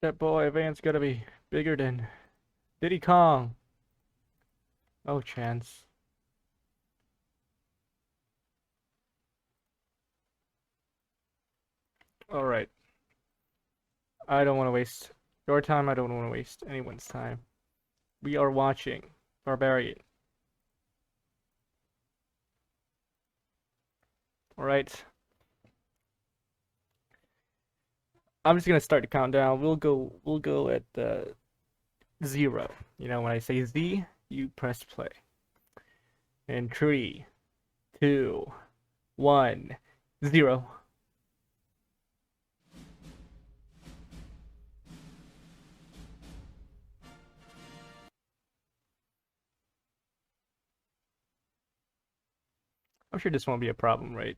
That boy Van's gotta be bigger than Diddy Kong. Oh, chance. Alright. I don't want to waste your time. I don't want to waste anyone's time. We are watching Barbarian. Alright. I'm just gonna start the countdown. We'll go at 0. You know, when I say Z, you press play. In 3, 2, 1, 0. I'm sure this won't be a problem, right?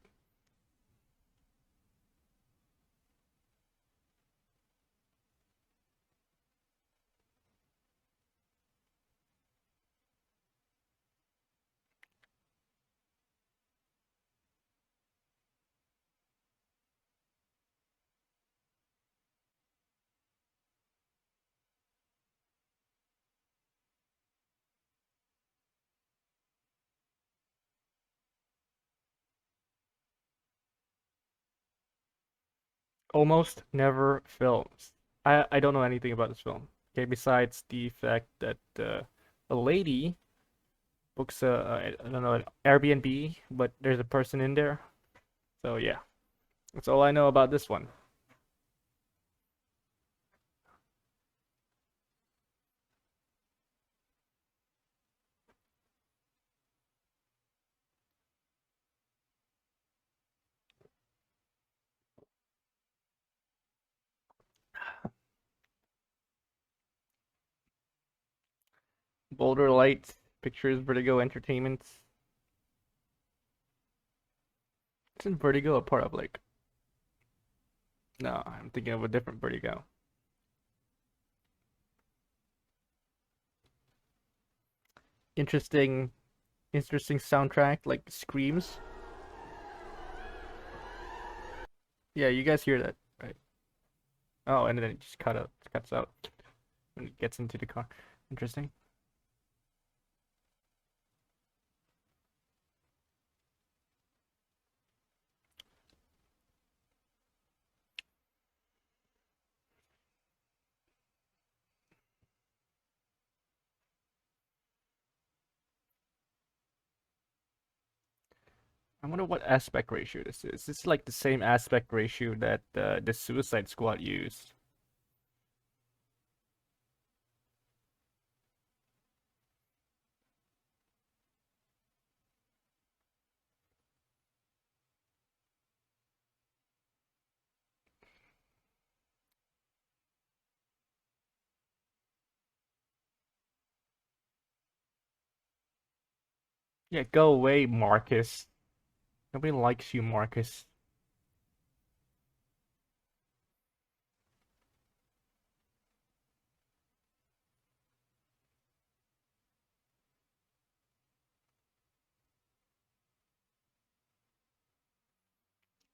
Almost never films. I don't know anything about this film. Okay, besides the fact that a lady books I don't know, an Airbnb, but there's a person in there. So yeah, that's all I know about this one. Boulder Lights, Pictures, Vertigo Entertainment. Isn't Vertigo a part of like? No, I'm thinking of a different Vertigo. Interesting, interesting soundtrack like screams. Yeah, you guys hear that, right? Oh, and then it just cuts out when it gets into the car. Interesting. I wonder what aspect ratio this is. This is like the same aspect ratio that the Suicide Squad used. Yeah, go away, Marcus. Nobody likes you, Marcus.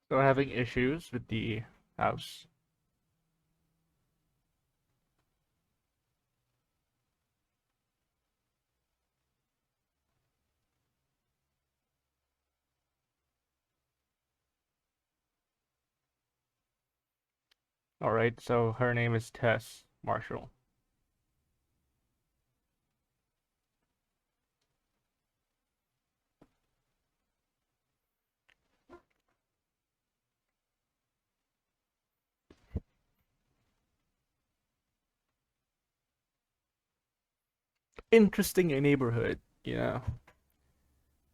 So having issues with the house. All right, so her name is Tess Marshall. Interesting neighborhood, you know.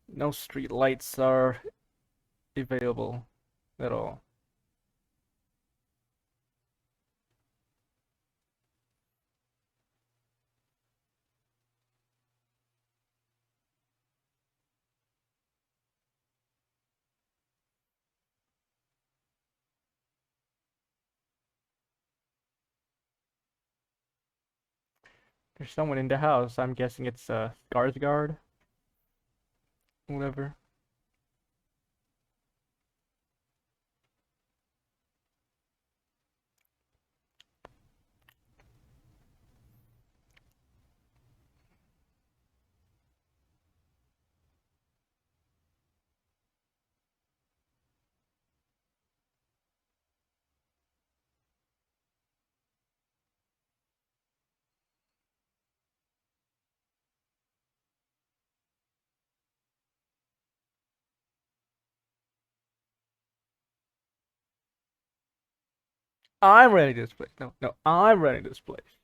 No street lights are available at all. There's someone in the house. I'm guessing it's Skarsgård, whatever. I'm renting this place. No, no, I'm renting this place.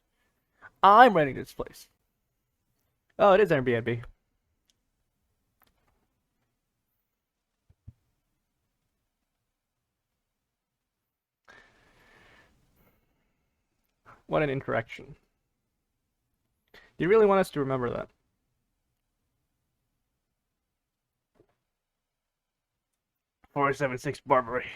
I'm renting this place. Oh, it is Airbnb. What an interaction. Do you really want us to remember that? 476 Barbary.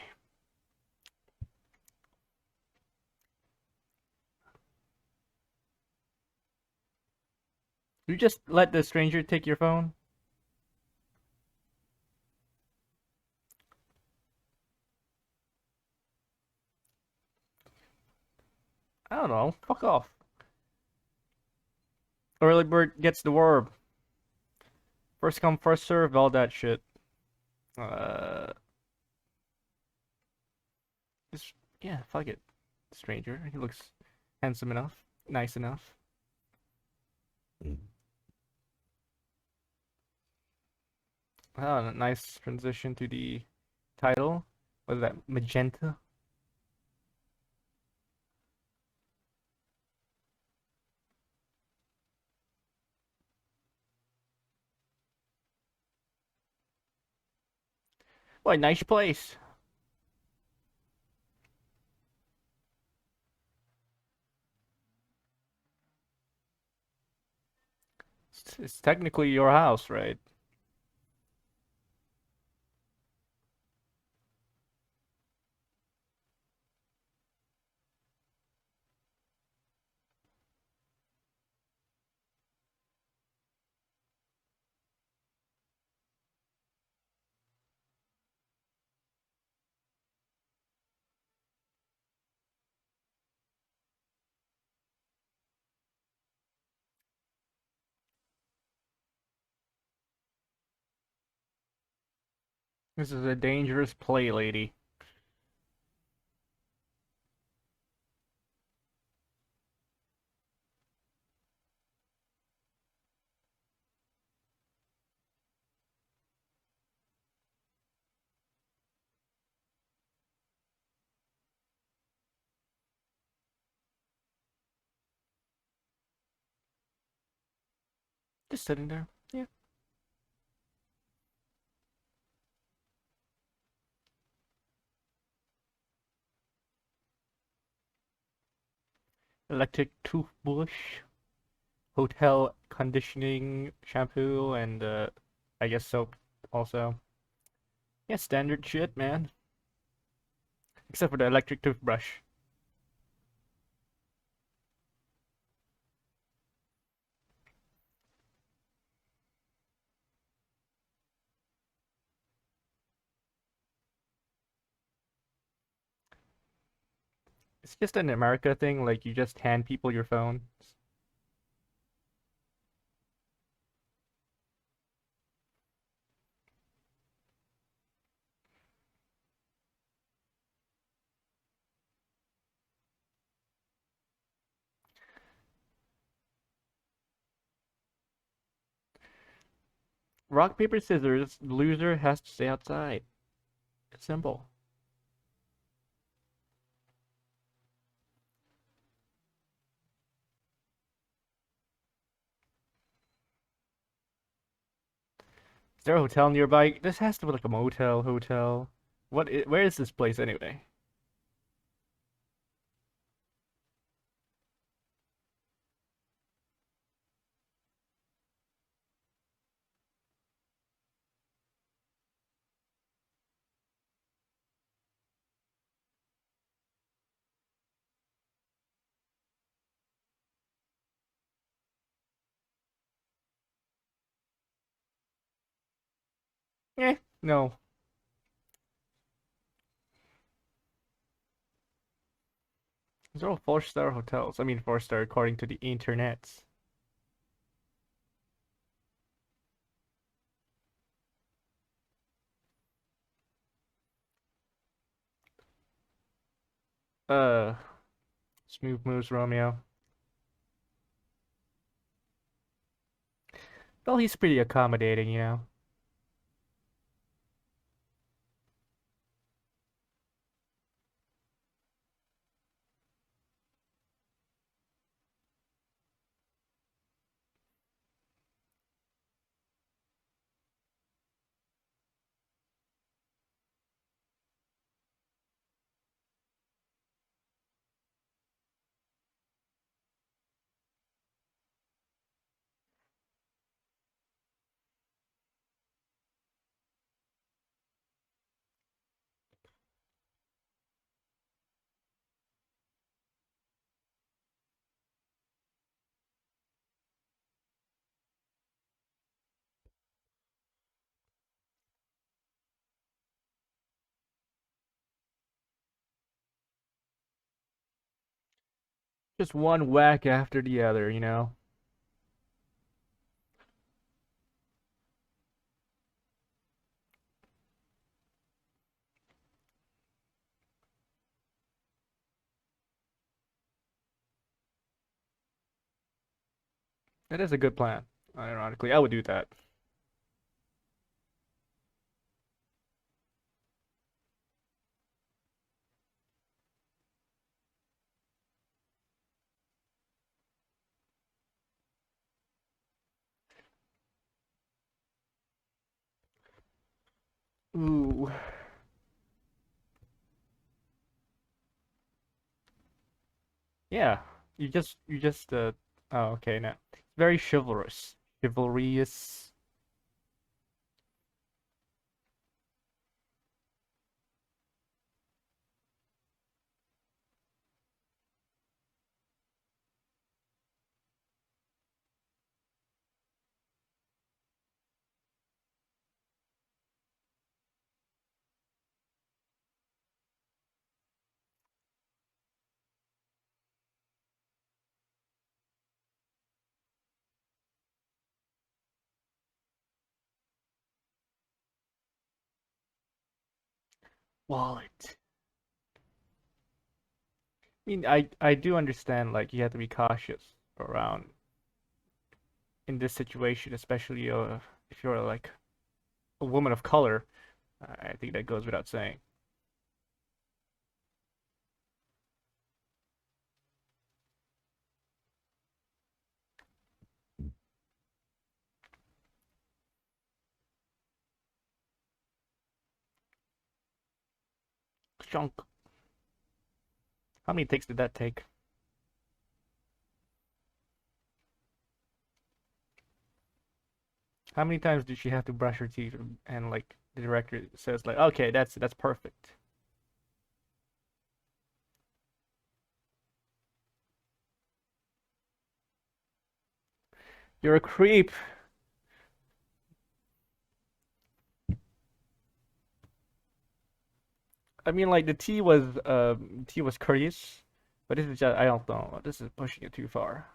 You just let the stranger take your phone? I don't know. Fuck off. Early bird gets the worm. First come, first serve, all that shit. Uh, just, yeah, fuck it. Stranger. He looks handsome enough, nice enough. Nice transition to the title. What is that? Magenta? What a nice place. It's technically your house, right? This is a dangerous play, lady. Just sitting there. Yeah. Electric toothbrush, hotel conditioning shampoo, and I guess soap also. Yeah, standard shit, man. Except for the electric toothbrush. It's just an America thing, like you just hand people your phone. Rock, paper, scissors, the loser has to stay outside. It's simple. Is there a hotel nearby? This has to be like a motel, hotel. Where is this place anyway? No. These are all four-star hotels. I mean, four-star according to the internets. Uh, Smooth moves, Romeo. Well, he's pretty accommodating, you know. Just one whack after the other, you know? That is a good plan. Ironically, I would do that. Ooh. Yeah. You just oh okay now. Very chivalrous. Chivalrous. Wallet. I mean, I do understand like you have to be cautious around in this situation, especially if you're like a woman of color. I think that goes without saying. Chunk. How many takes did that take? How many times did she have to brush her teeth and like the director says like, okay, that's perfect. You're a creep. I mean, like the tea was courteous, but this is just I don't know. This is pushing it too far.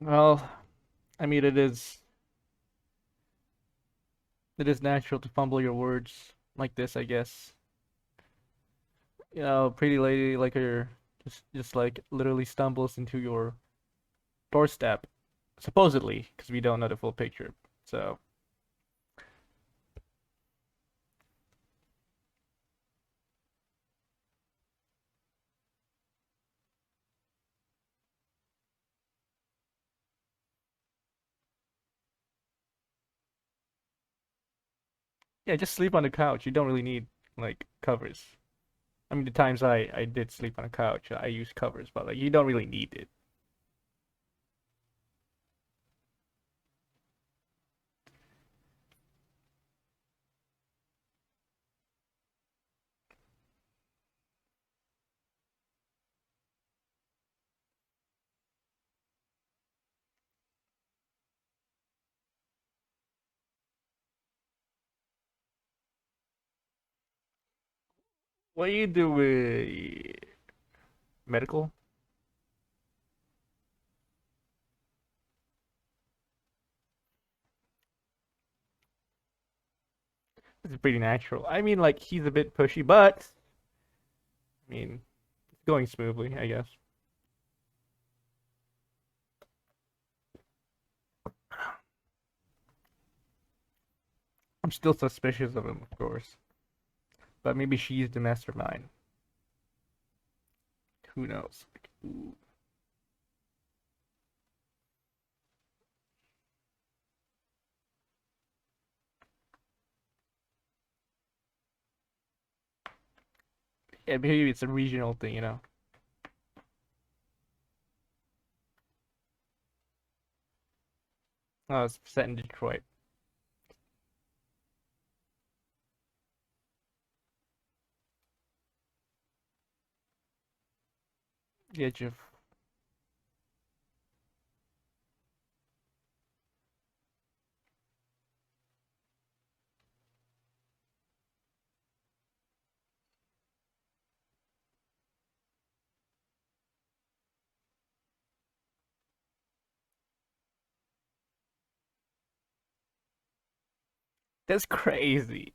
Well, I mean, it is natural to fumble your words like this, I guess. You know, pretty lady like her just like literally stumbles into your doorstep, supposedly, because we don't know the full picture. So yeah, just sleep on the couch. You don't really need like covers. I mean, the times I did sleep on a couch, I used covers, but like you don't really need it. What do you do with medical? This is pretty natural. I mean, like he's a bit pushy, but I mean, it's going smoothly, I guess. I'm still suspicious of him, of course, but maybe she's the mastermind. Who knows? Ooh. Yeah, maybe it's a regional thing, you know. Oh, it's set in Detroit. The edge of. That's crazy.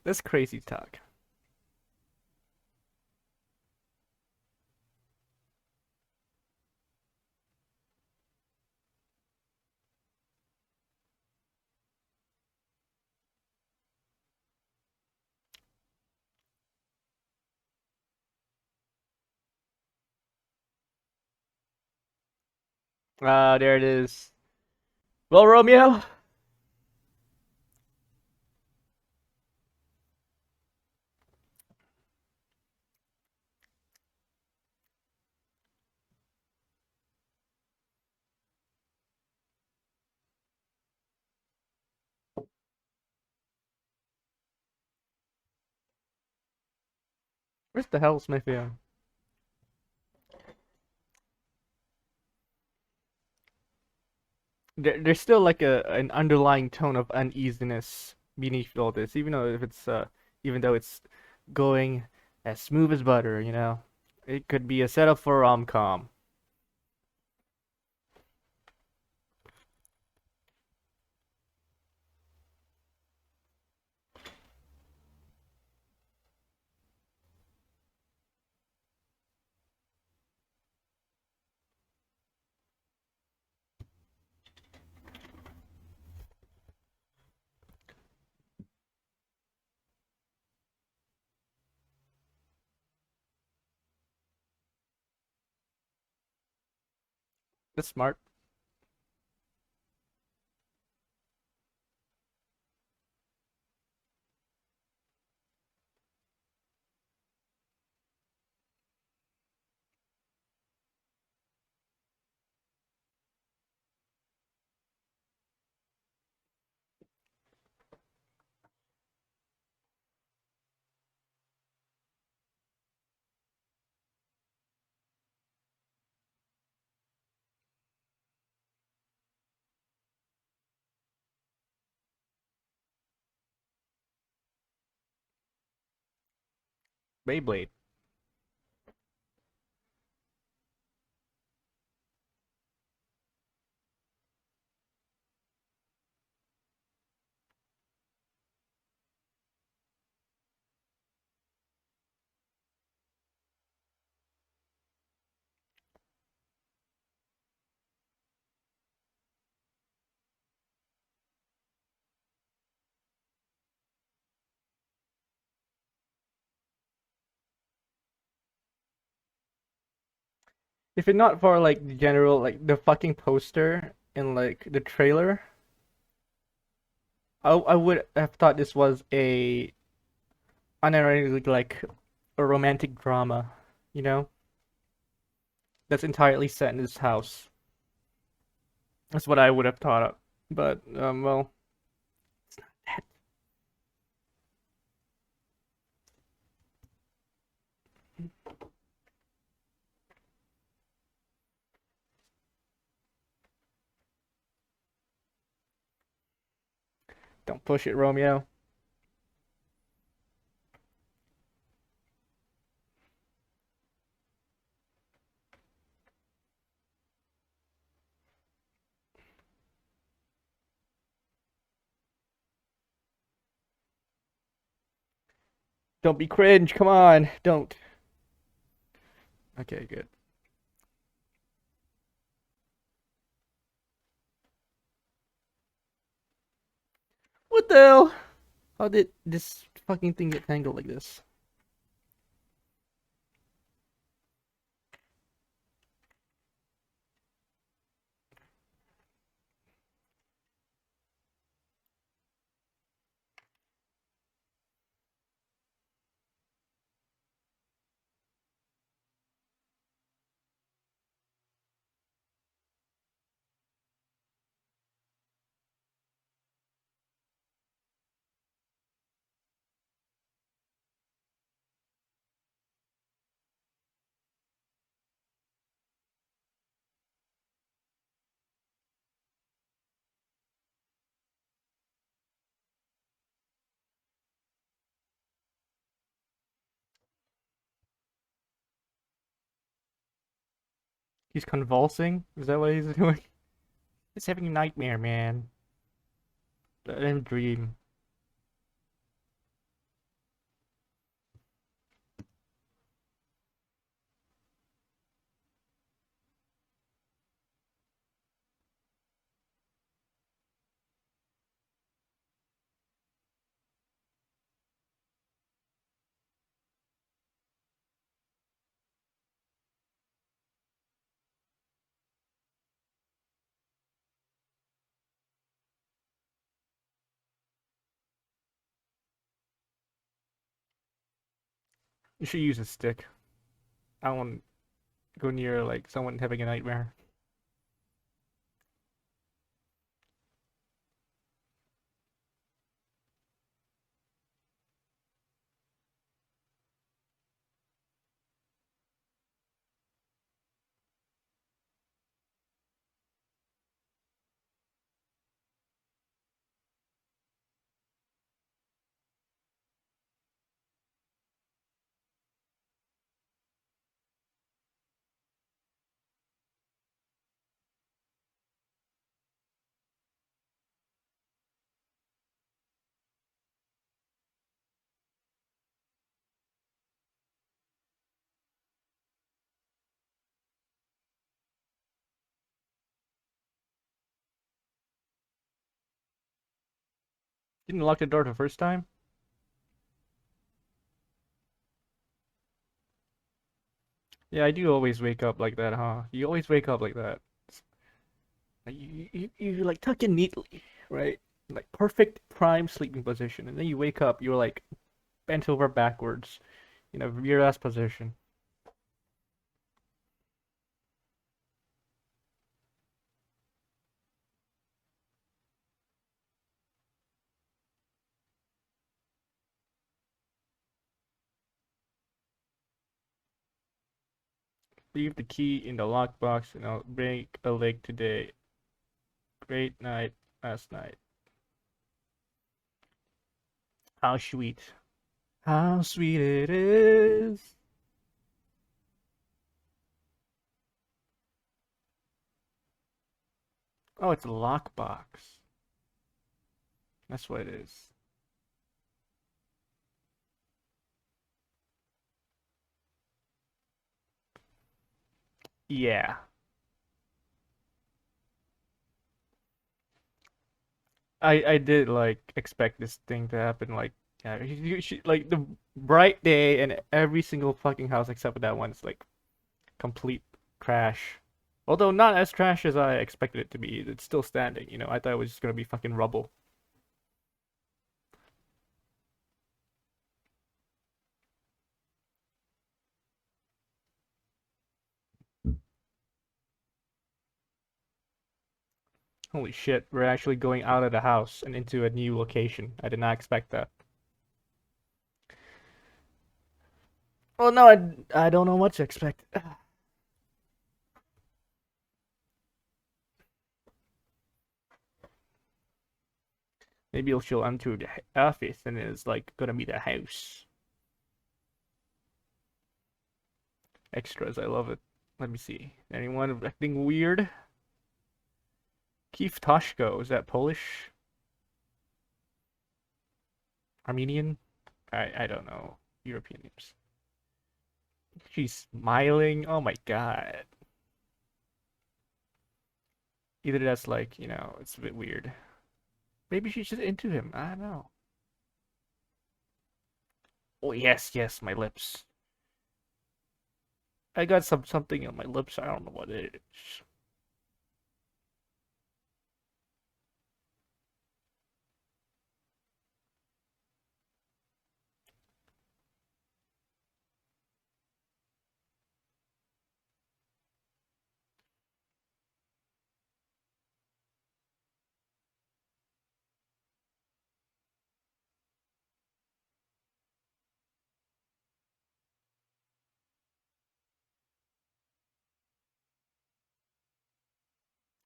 That's crazy talk. Ah, there it is. Well, Romeo, where's the hell is my phone? There's still like an underlying tone of uneasiness beneath all this, even though it's going as smooth as butter, you know. It could be a setup for rom-com. That's smart. Beyblade. If it not for like the general like the fucking poster and like the trailer, I would have thought this was a unironically like a romantic drama, you know, that's entirely set in this house. That's what I would have thought of. But well, don't push it, Romeo. Don't be cringe. Come on, don't. Okay, good. What the hell? How did this fucking thing get tangled like this? He's convulsing. Is that what he's doing? He's having a nightmare, man. Let him dream. You should use a stick. I don't want to go near like someone having a nightmare. Didn't lock the door the first time? Yeah, I do always wake up like that, huh? You always wake up like that. Like, you like tuck in neatly, right? Like perfect prime sleeping position, and then you wake up, you're like bent over backwards in a weird ass position. Leave the key in the lockbox, and I'll break a leg today. Great night last night. How sweet. How sweet it is. Oh, it's a lockbox. That's what it is. Yeah. I did like expect this thing to happen. Like, yeah, like the bright day and every single fucking house except for that one is like complete trash. Although not as trash as I expected it to be. It's still standing, you know. I thought it was just gonna be fucking rubble. Holy shit, we're actually going out of the house and into a new location. I did not expect that. Well, no, I don't know what to expect. Maybe you'll show onto the office and it's like gonna be the house. Extras, I love it. Let me see. Anyone acting weird? Keith Toshko, is that Polish? Armenian? I don't know. European names. She's smiling. Oh my god. Either that's like, it's a bit weird. Maybe she's just into him. I don't know. Oh yes, yes, my lips. I got something on my lips. I don't know what it is.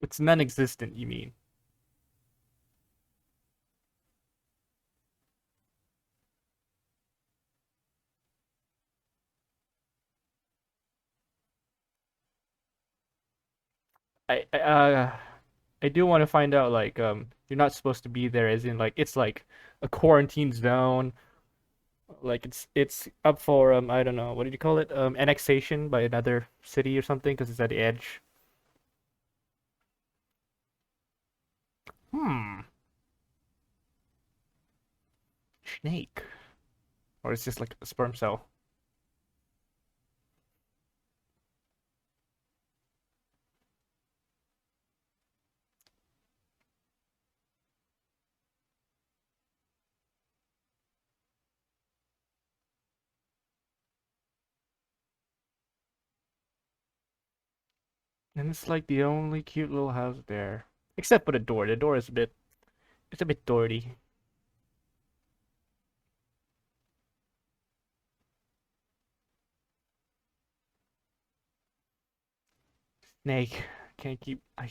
It's non-existent, you mean? I I do want to find out like you're not supposed to be there, as in like it's like a quarantine zone, like it's up for I don't know, what did you call it, annexation by another city or something because it's at the edge. Hmm, snake, or it's just like a sperm cell. And it's like the only cute little house there, except for the door. The door is a bit, it's a bit dirty. Snake, can't keep, I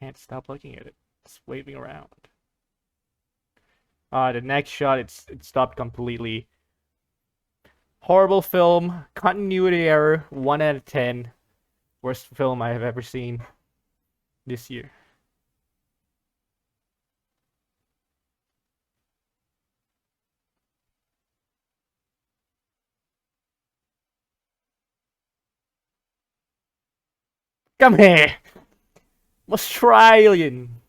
can't stop looking at it. It's waving around. The next shot, it stopped completely. Horrible film, continuity error, 1 out of 10. Worst film I have ever seen this year. Come here, Australian.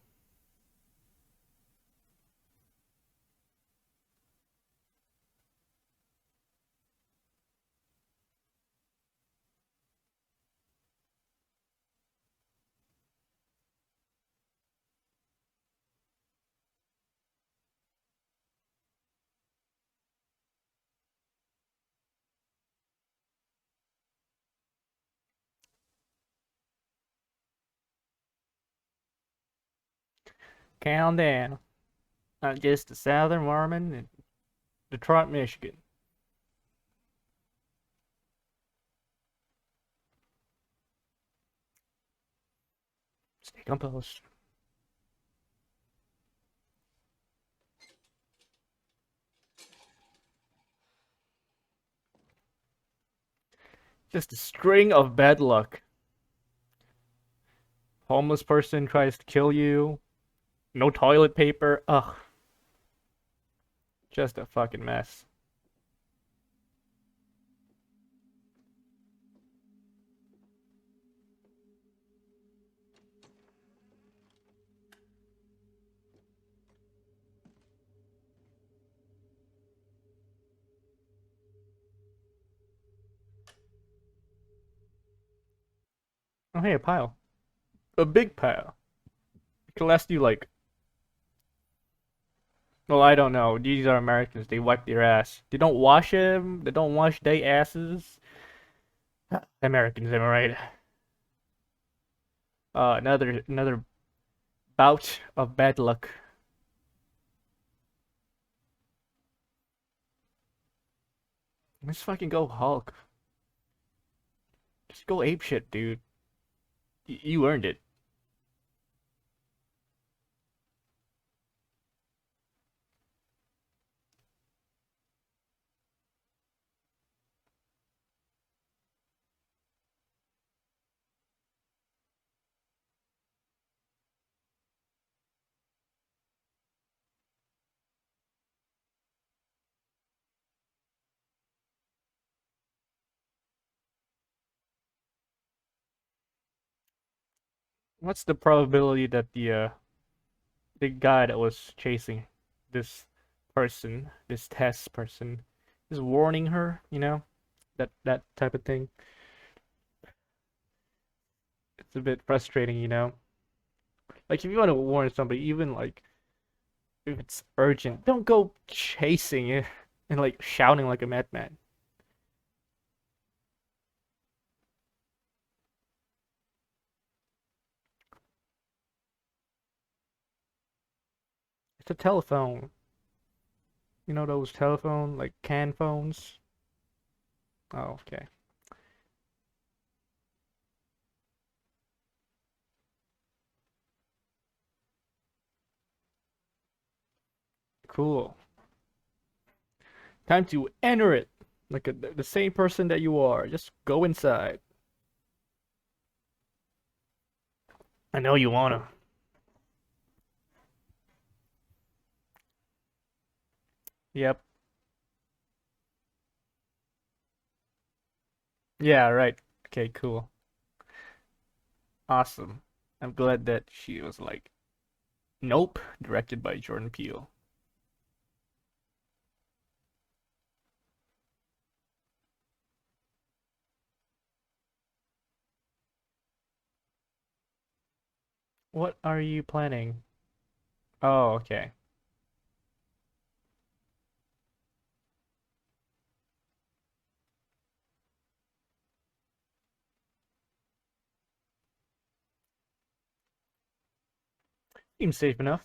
Calm down. I'm just a Southern Mormon in Detroit, Michigan. Stay composed. Just a string of bad luck. Homeless person tries to kill you. No toilet paper. Ugh. Just a fucking mess. Oh, hey, a pile. A big pile. It can last you like, well, I don't know. These are Americans. They wipe their ass. They don't wash them. They don't wash their asses. Americans, am I right? Another bout of bad luck. Let's fucking go Hulk. Just go ape shit, dude. You earned it. What's the probability that the guy that was chasing this person, this test person, is warning her? You know, that type of thing. It's a bit frustrating, you know. Like if you want to warn somebody, even like if it's urgent, don't go chasing it and like shouting like a madman. It's a telephone. You know those telephone like can phones? Oh, okay. Cool. Time to enter it. Like the same person that you are. Just go inside. I know you wanna. Yep. Yeah, right. Okay, cool. Awesome. I'm glad that she was like, nope, directed by Jordan Peele. What are you planning? Oh, okay. Seems safe enough.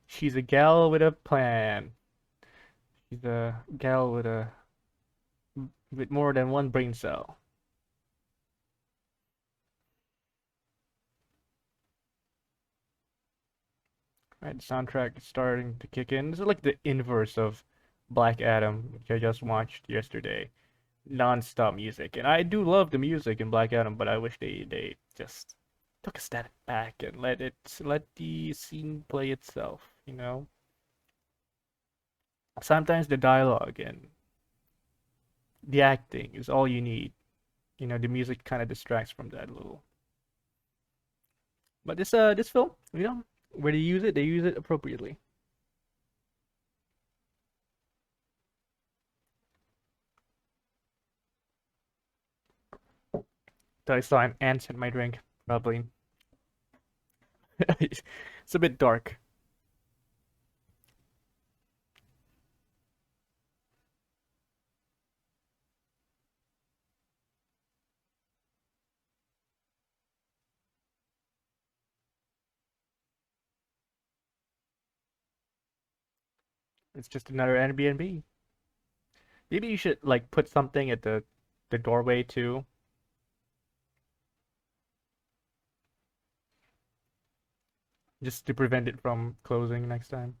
She's a gal with a plan. She's a gal with more than one brain cell. Right, the soundtrack is starting to kick in. This is like the inverse of Black Adam, which I just watched yesterday. Non-stop music, and I do love the music in Black Adam, but I wish they just took a step back and let the scene play itself. Sometimes the dialogue and the acting is all you need. The music kind of distracts from that a little. But this film, where they use it appropriately. So I saw an ant in my drink, probably. It's a bit dark. It's just another Airbnb. Maybe you should like put something at the doorway too, just to prevent it from closing next time.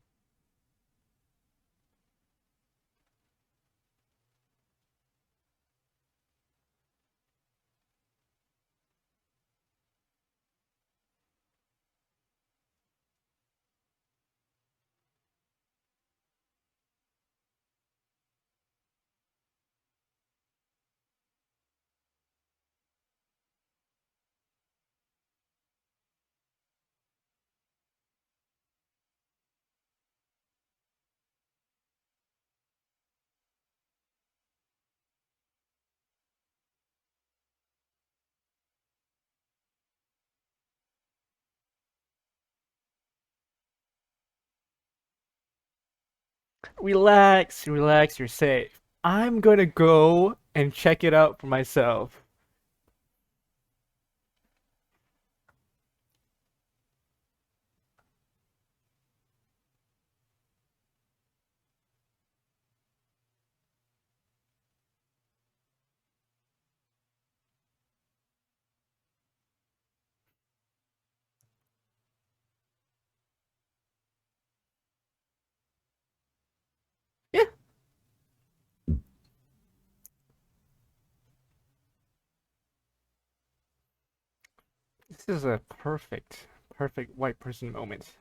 Relax, relax, you're safe. I'm gonna go and check it out for myself. Yeah, this is a perfect white person moment.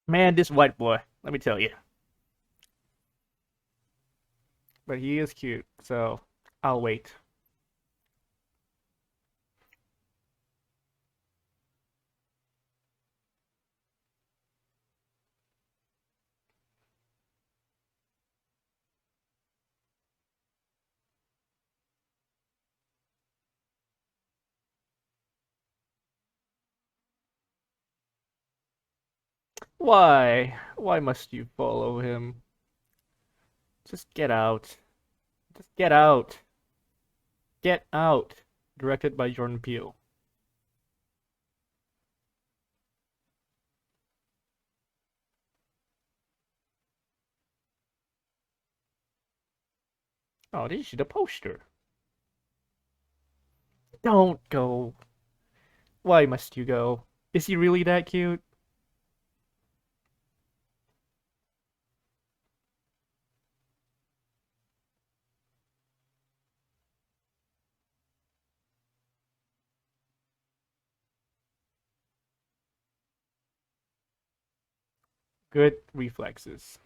Man, this white boy, let me tell you. But he is cute, so I'll wait. Why? Why must you follow him? Just get out. Just get out. Get out. Directed by Jordan Peele. Oh, did you see the poster? Don't go. Why must you go? Is he really that cute? Good reflexes.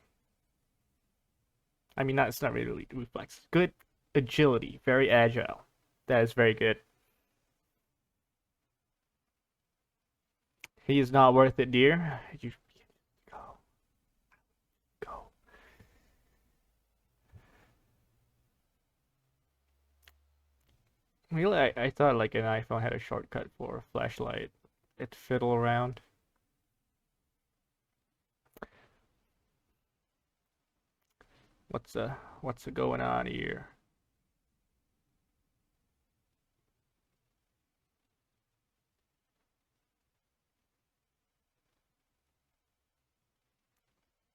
I mean, not it's not really reflexes. Good agility. Very agile. That is very good. He is not worth it, dear. You go, go. Really, I thought like an iPhone had a shortcut for a flashlight. It fiddle around. What's going on here?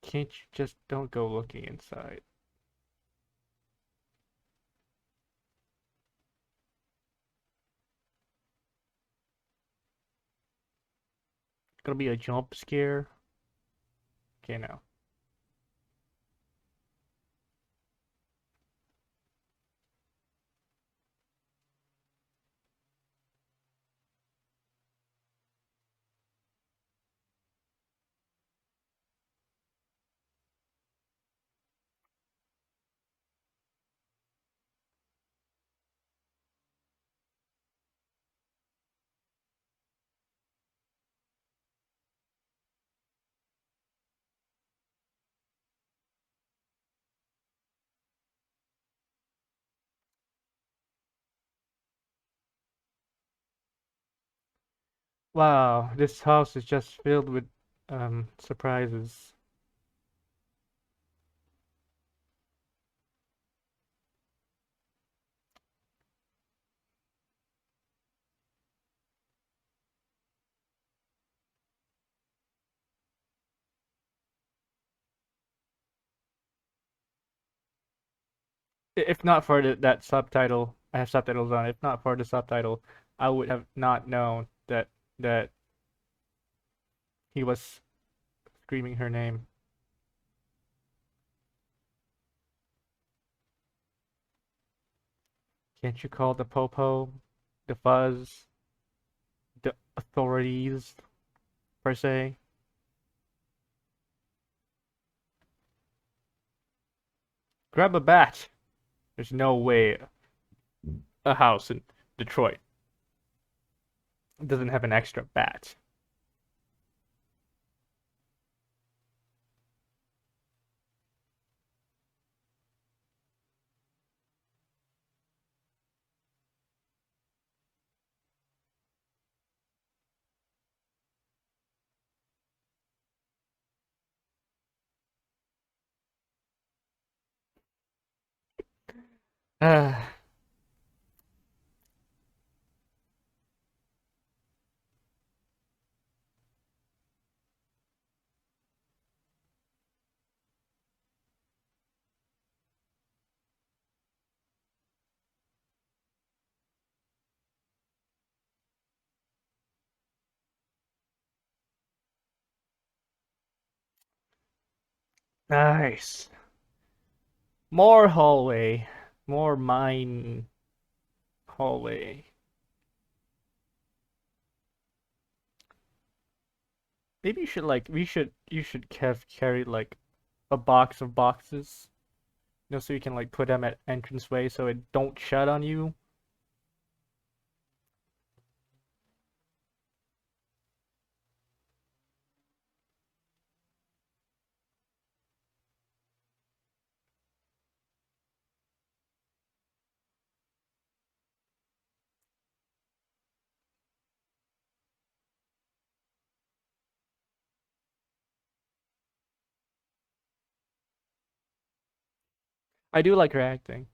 Can't you just don't go looking inside? It's gonna be a jump scare. Okay, now. Wow, this house is just filled with surprises. If not for that subtitle, I have subtitles on. If not for the subtitle, I would have not known that he was screaming her name. Can't you call the popo, the fuzz, the authorities per se? Grab a bat. There's no way a house in Detroit doesn't have an extra bat. Ah, nice. More hallway. More mine hallway. Maybe you should like you should have carried like a box of boxes, so you can like put them at entranceway so it don't shut on you. I do like her acting.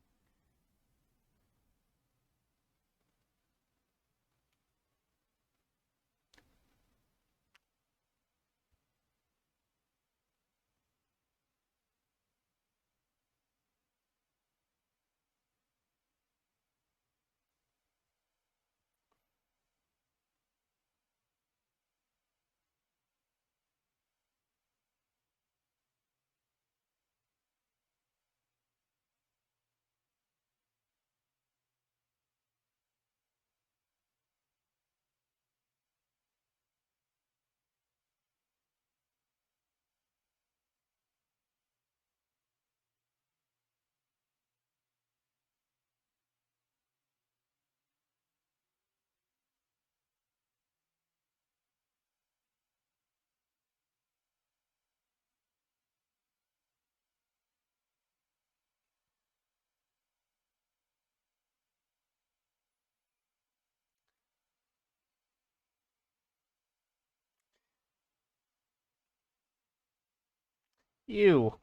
You,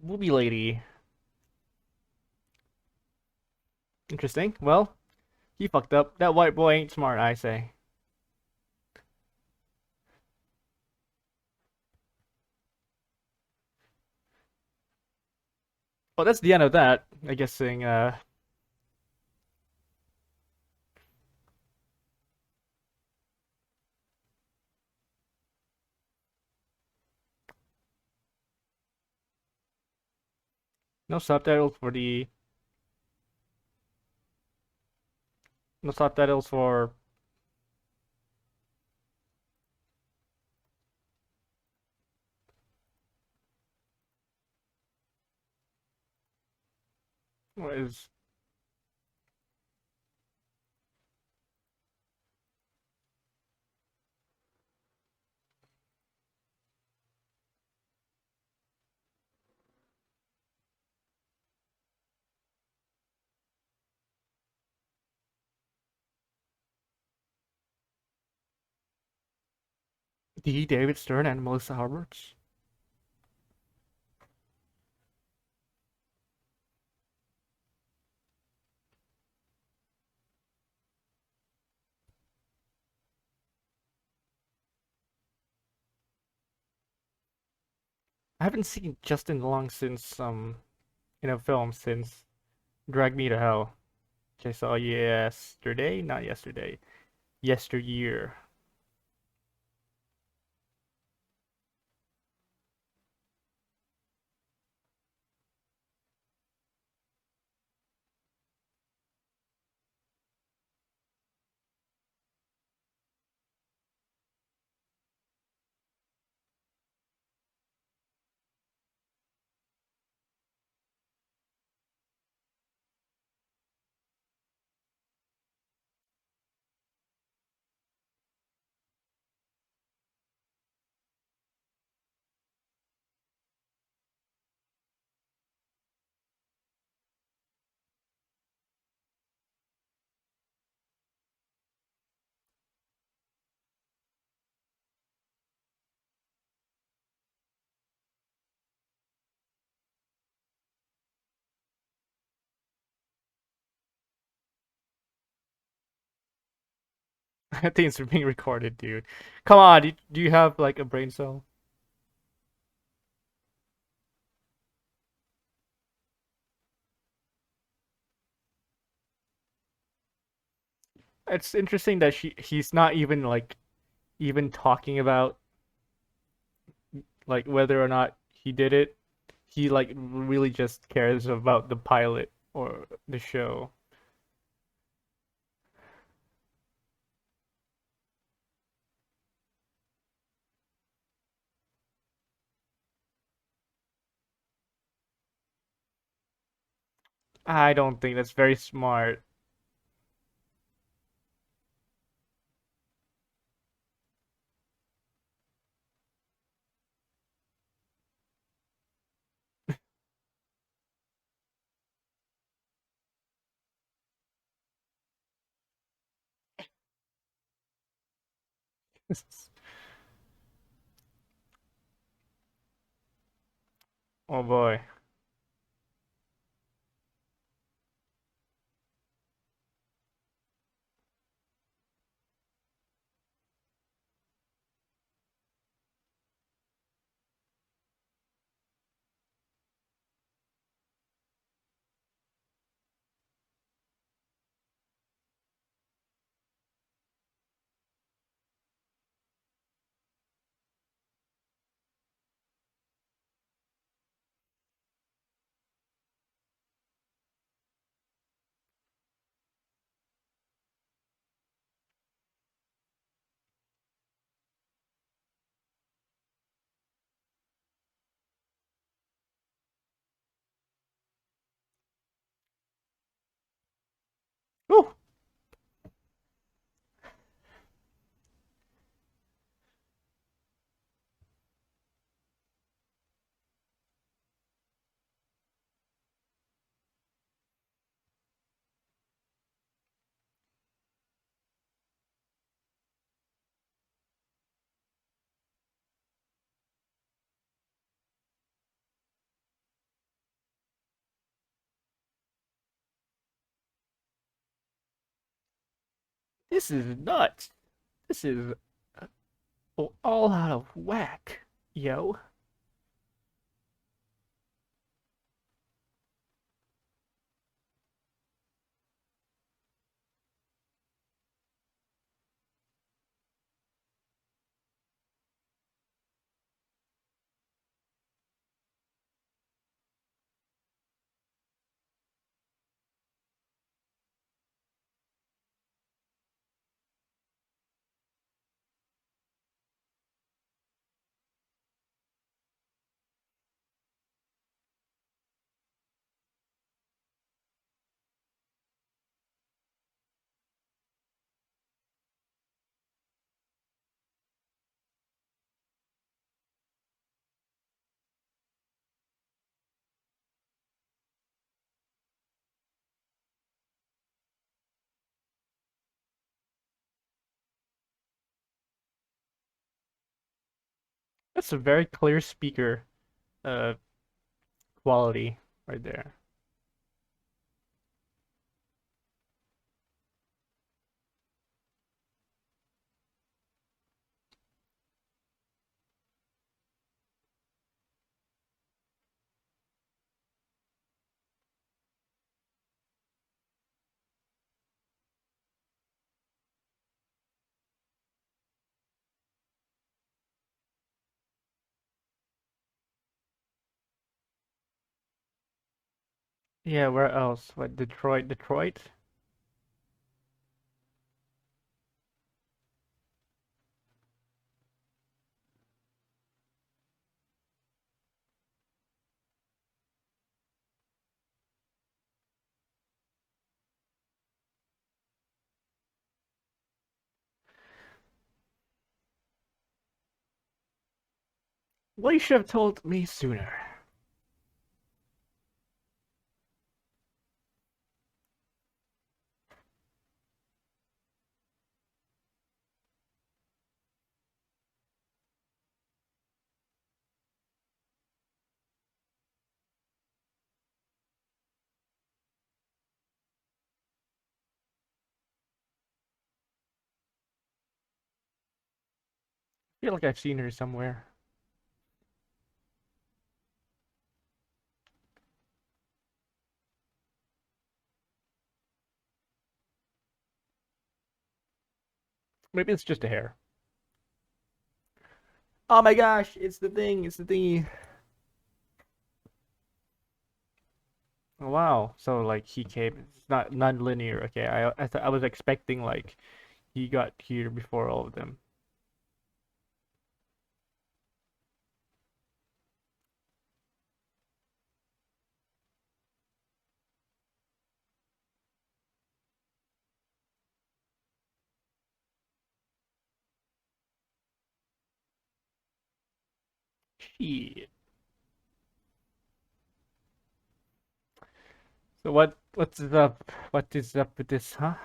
movie lady. Interesting. Well, he fucked up. That white boy ain't smart, I say. Well, that's the end of that. I guessing. No subtitles for the. No subtitles for. What is. D. David Stern and Melissa Roberts? I haven't seen Justin Long since in a film since Drag Me to Hell, which I saw yesterday, not yesterday, yesteryear. I think it's being recorded, dude. Come on, do you have like a brain cell? It's interesting that he's not even like even talking about like whether or not he did it. He like really just cares about the pilot or the show. I don't think that's very smart. Oh boy. This is nuts. This is all out of whack, yo. That's a very clear speaker uh quality right there. Yeah, where else? What, Detroit? Detroit? Well, you should have told me sooner. I feel like I've seen her somewhere. Maybe it's just a hair. Oh my gosh, it's the thing, it's the thingy. Oh, wow. So like he came, it's not non-linear. Okay, I was expecting like he got here before all of them. Shit. So what's up? What is up with this, huh?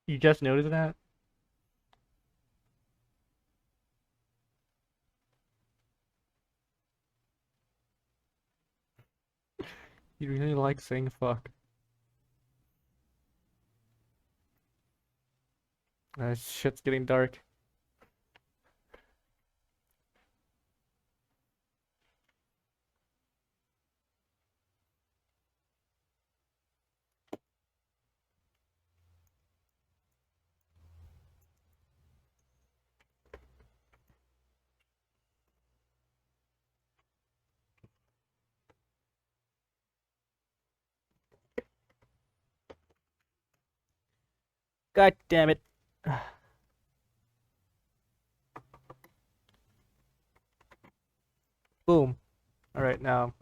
You just noticed that? You really like saying fuck. Shit's getting dark. God damn it. Boom. All right, now.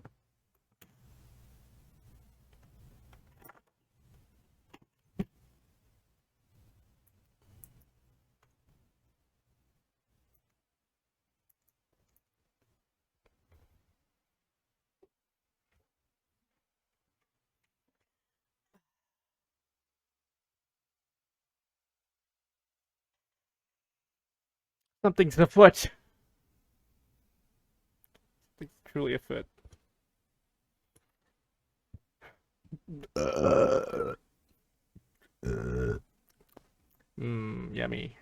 Something's afoot. Something's truly afoot. Uh, yummy.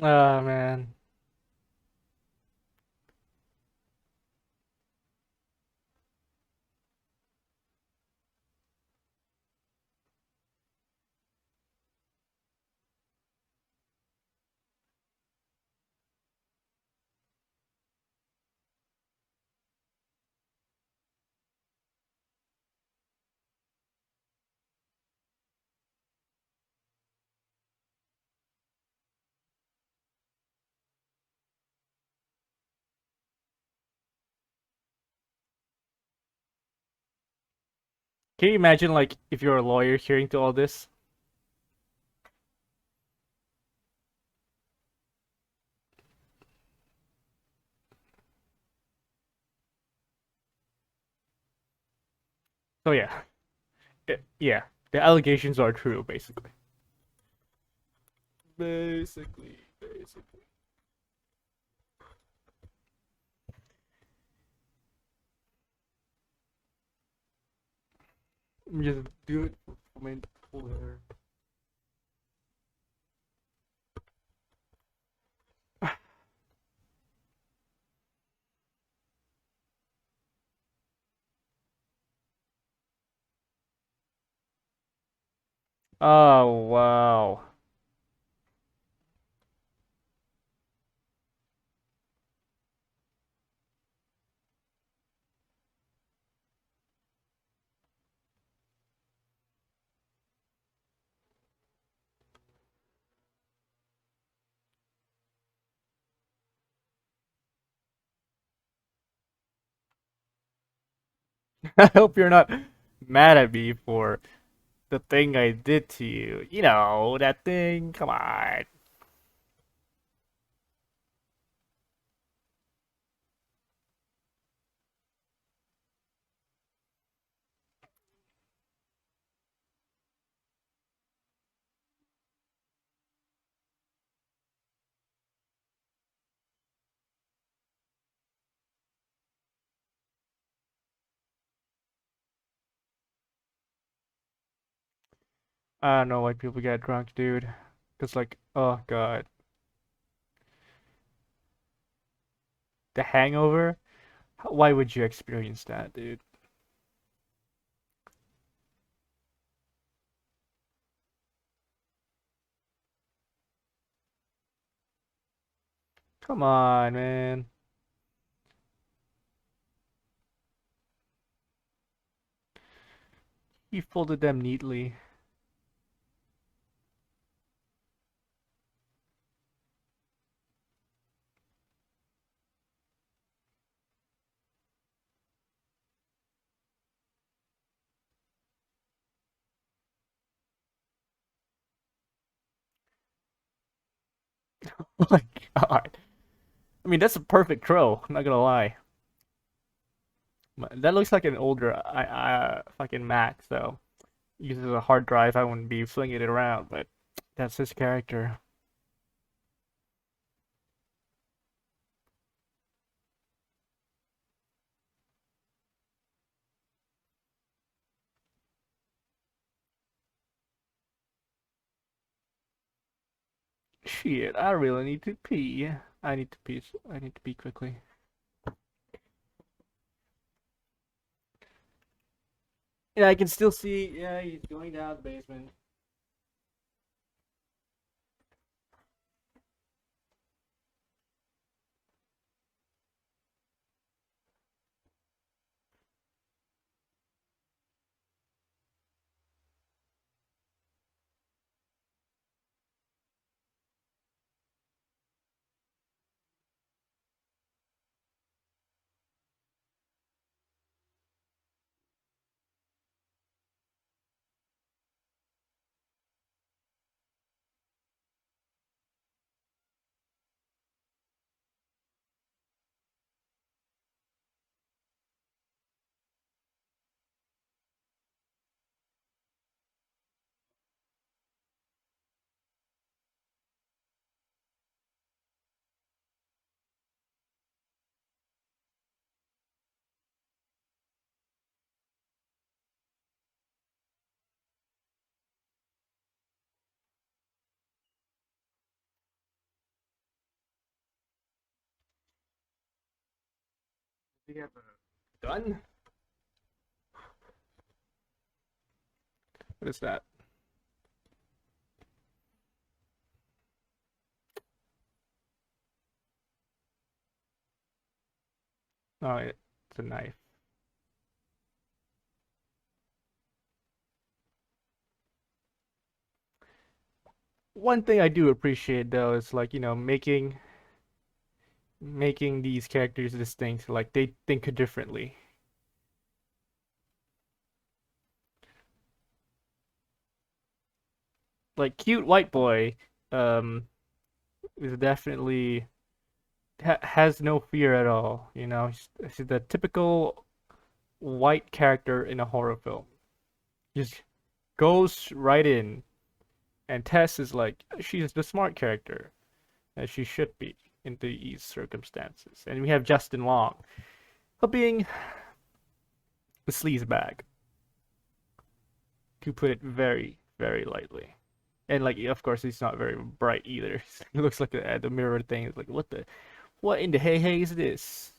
Ah, man. Can you imagine, like, if you're a lawyer hearing to all this? So yeah, yeah, the allegations are true, basically. Basically. Just do it for my full hair. Oh wow. I hope you're not mad at me for the thing I did to you. You know, that thing. Come on. I don't know why people get drunk, dude. Cause like, oh god, the hangover. Why would you experience that, dude? Come on, man. He folded them neatly. Oh my god. I mean, that's a perfect throw. I'm not gonna lie. That looks like an older fucking Mac. So uses a hard drive. I wouldn't be flinging it around, but that's his character. Shit, I really need to pee. I need to pee. I need to pee quickly. Yeah, I can still see. Yeah, he's going down the basement. Do you have a gun? What is that? Oh, it's a knife. One thing I do appreciate though is like, making these characters distinct, like they think differently. Like cute white boy, um, is definitely has no fear at all. He's the typical white character in a horror film. Just goes right in, and Tess is like she's the smart character as she should be in these circumstances. And we have Justin Long, being the sleazebag, to put it very, very lightly. And like, of course, he's not very bright either. He looks like the mirror thing. It's like, what in the hey is this?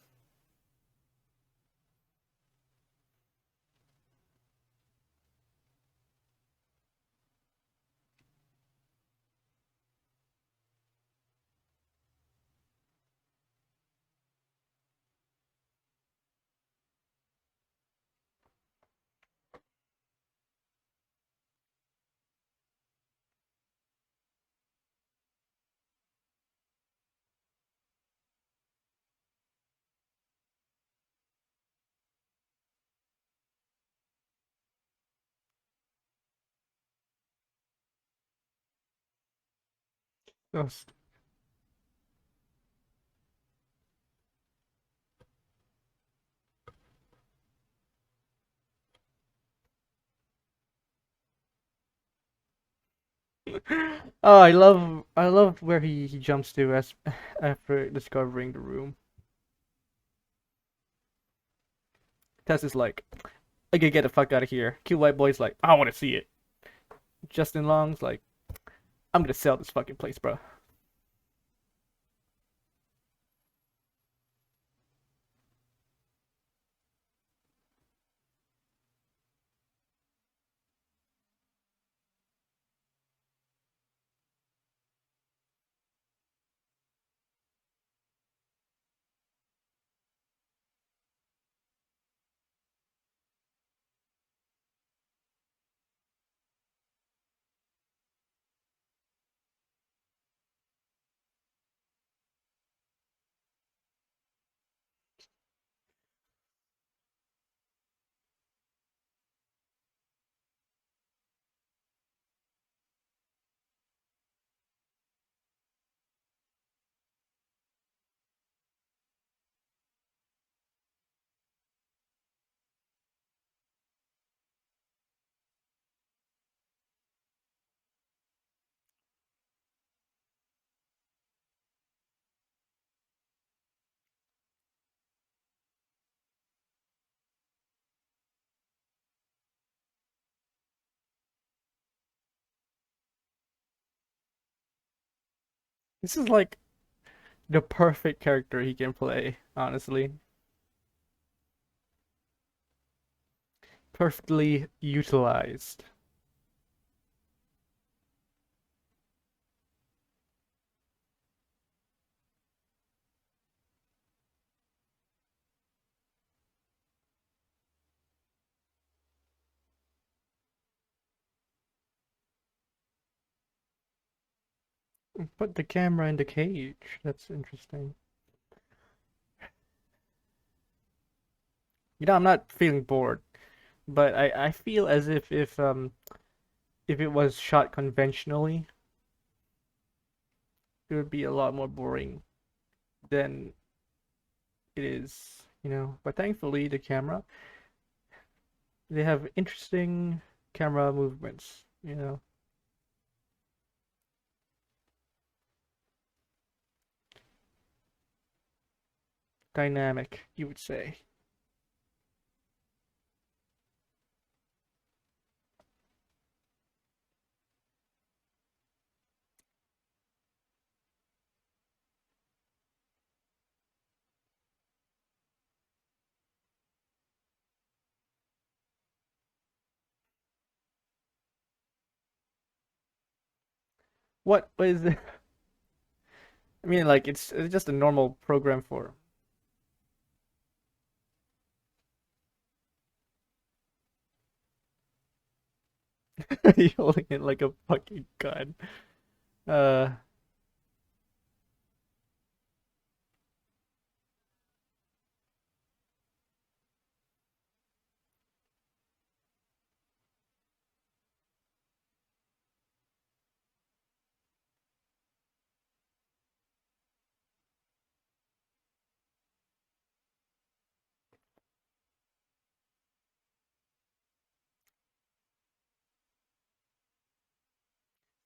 Oh, oh, I love where he jumps to as after discovering the room. Tess is like, I gotta get the fuck out of here. Cute white boy's like, I want to see it. Justin Long's like, I'm gonna sell this fucking place, bro. This is like the perfect character he can play, honestly. Perfectly utilized. Put the camera in the cage. That's interesting. I'm not feeling bored, but I feel as if it was shot conventionally, it would be a lot more boring than it is. But thankfully, the camera, they have interesting camera movements. Dynamic, you would say. What is it? I mean, like it's just a normal program for you holding it like a fucking gun. Uh,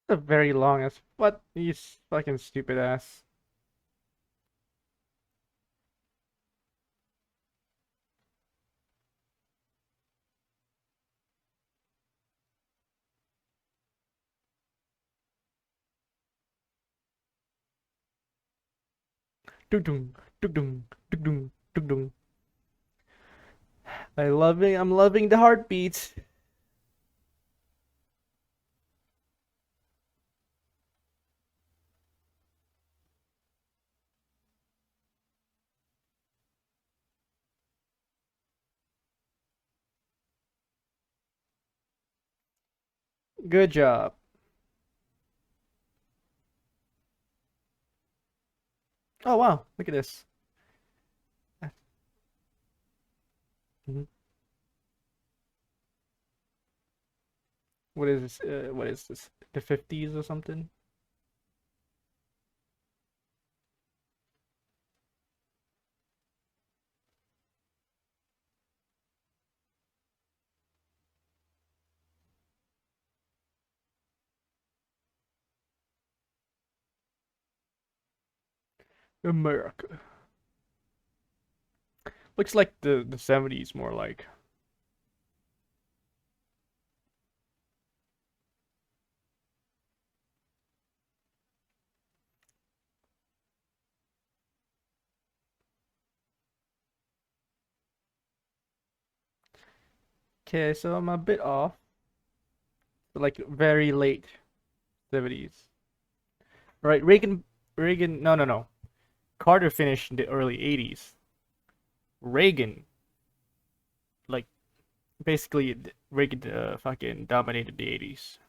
a very long as what you fucking stupid ass. Dug dung, dug dung, dug dung, dug dung. I'm loving the heartbeats. Good job. Oh wow, look at this. Mhm. What is this? What is this? The 50s or something? America. Looks like the 70s more like. Okay, so I'm a bit off. Like very late 70s. Right, Reagan, no, no, no. Carter finished in the early 80s. Reagan, like basically Reagan fucking dominated the 80s.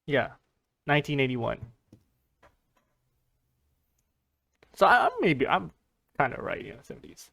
Yeah, 1981. So I'm kind of right, 70s.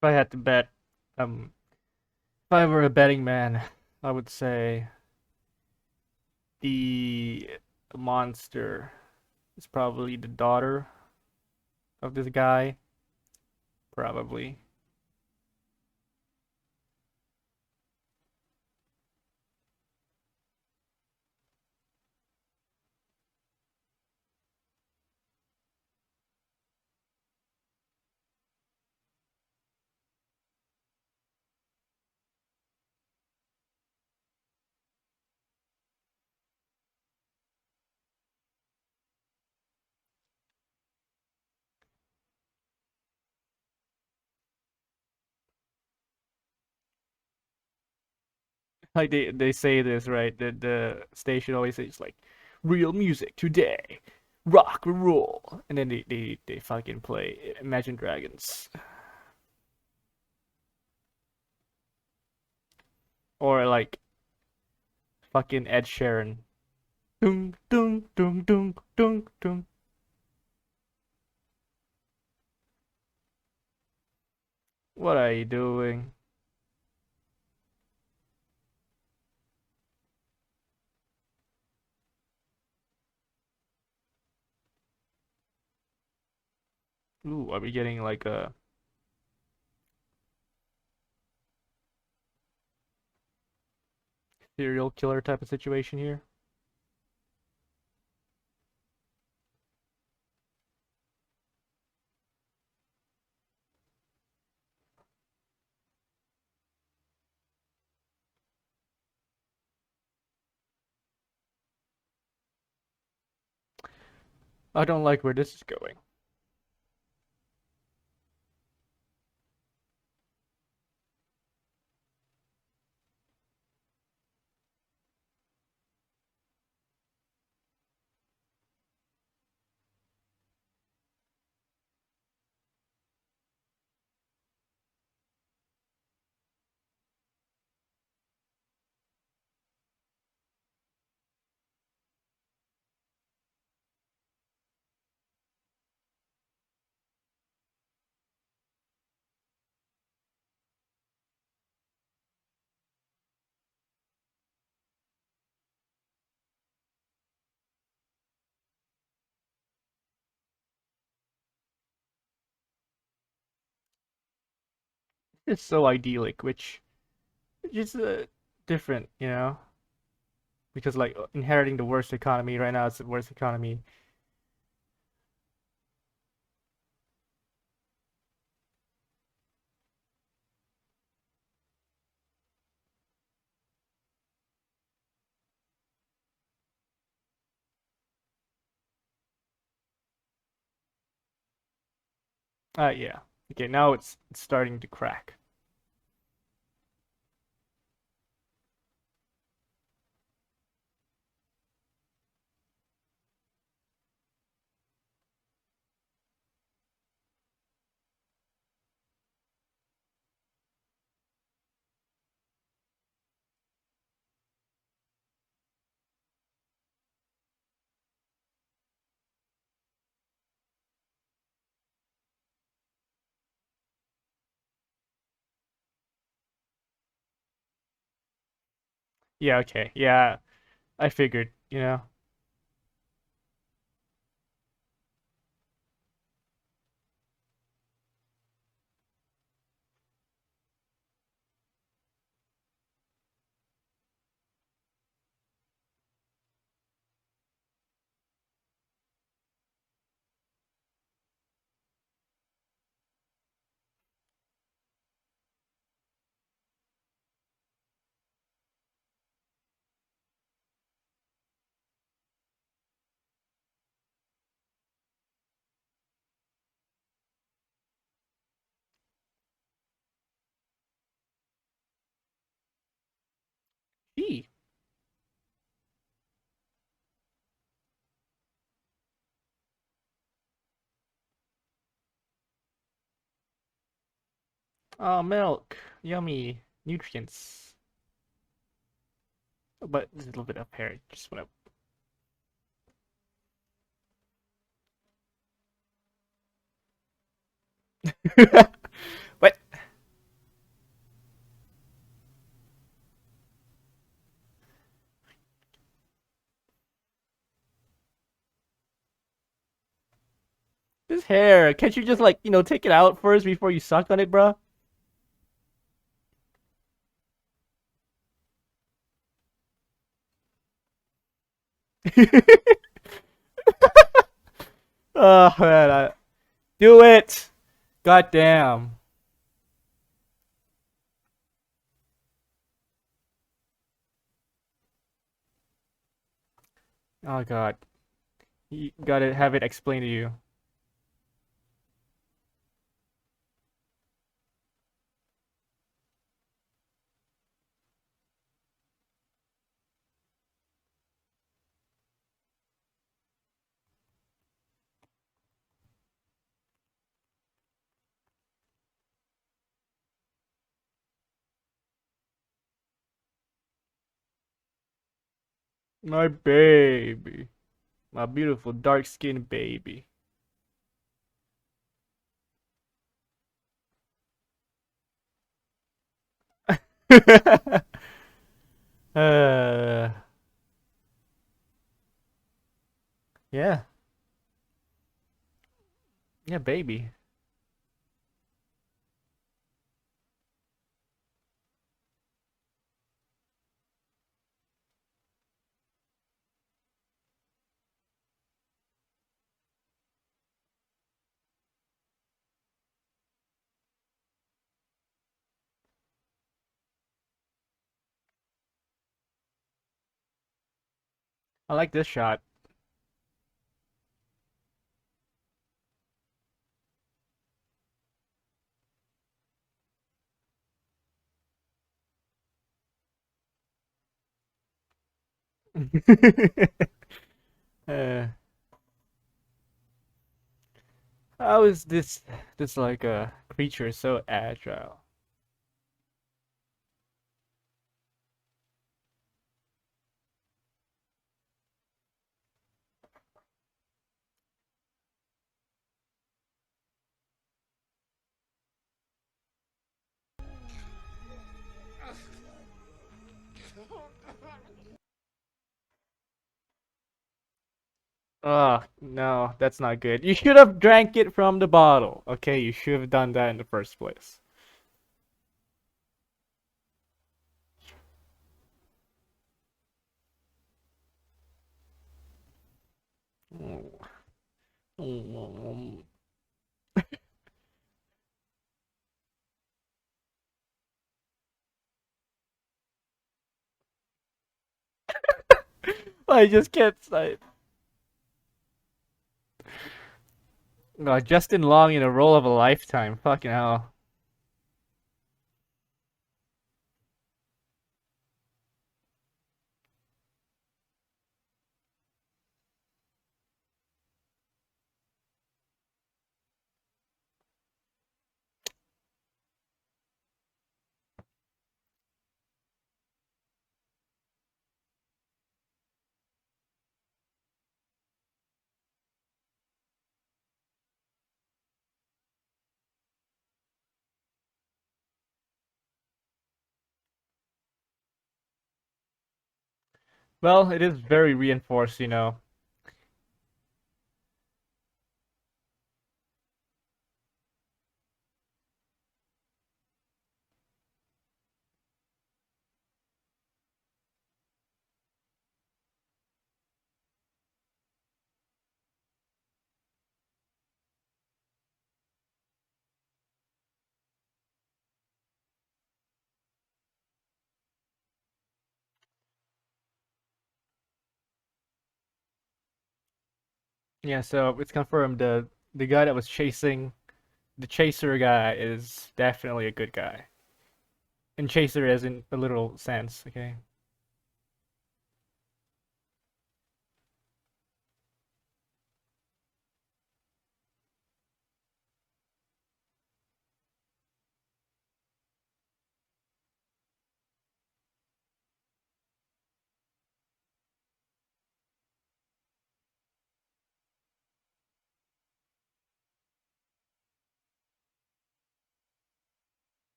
If I had to bet, if I were a betting man, I would say the monster is probably the daughter of this guy. Probably. Like they say this, right? The station always says like real music today, rock and roll, and then they fucking play Imagine Dragons or like fucking Ed Sheeran. Dung dung dung dung dung dung. What are you doing? Ooh, are we getting like a serial killer type of situation here? I don't like where this is going. It's so idyllic, which is different, you know, because like inheriting the worst economy right now, it's the worst economy. Yeah. Okay, now it's starting to crack. Yeah, okay. Yeah, I figured, you know. E. Oh, milk. Yummy. Nutrients. But there's a little bit of hair. Just wanna. What? his hair. Can't you just like take it out first before you suck on it, bro? Oh man, do it. God damn. Oh god. You gotta have it explained to you. My baby. My beautiful dark skinned baby. uh, yeah. Yeah, baby. I like this shot. uh, how is this like a creature so agile? Oh, no, that's not good. You should have drank it from the bottle. Okay, you should have done that in the first place. Mm. Mm. I just can't say. Justin Long in a role of a lifetime. Fucking hell. Well, it is very reinforced. Yeah, so it's confirmed the guy that was chasing the chaser guy is definitely a good guy. And chaser as in a literal sense, okay?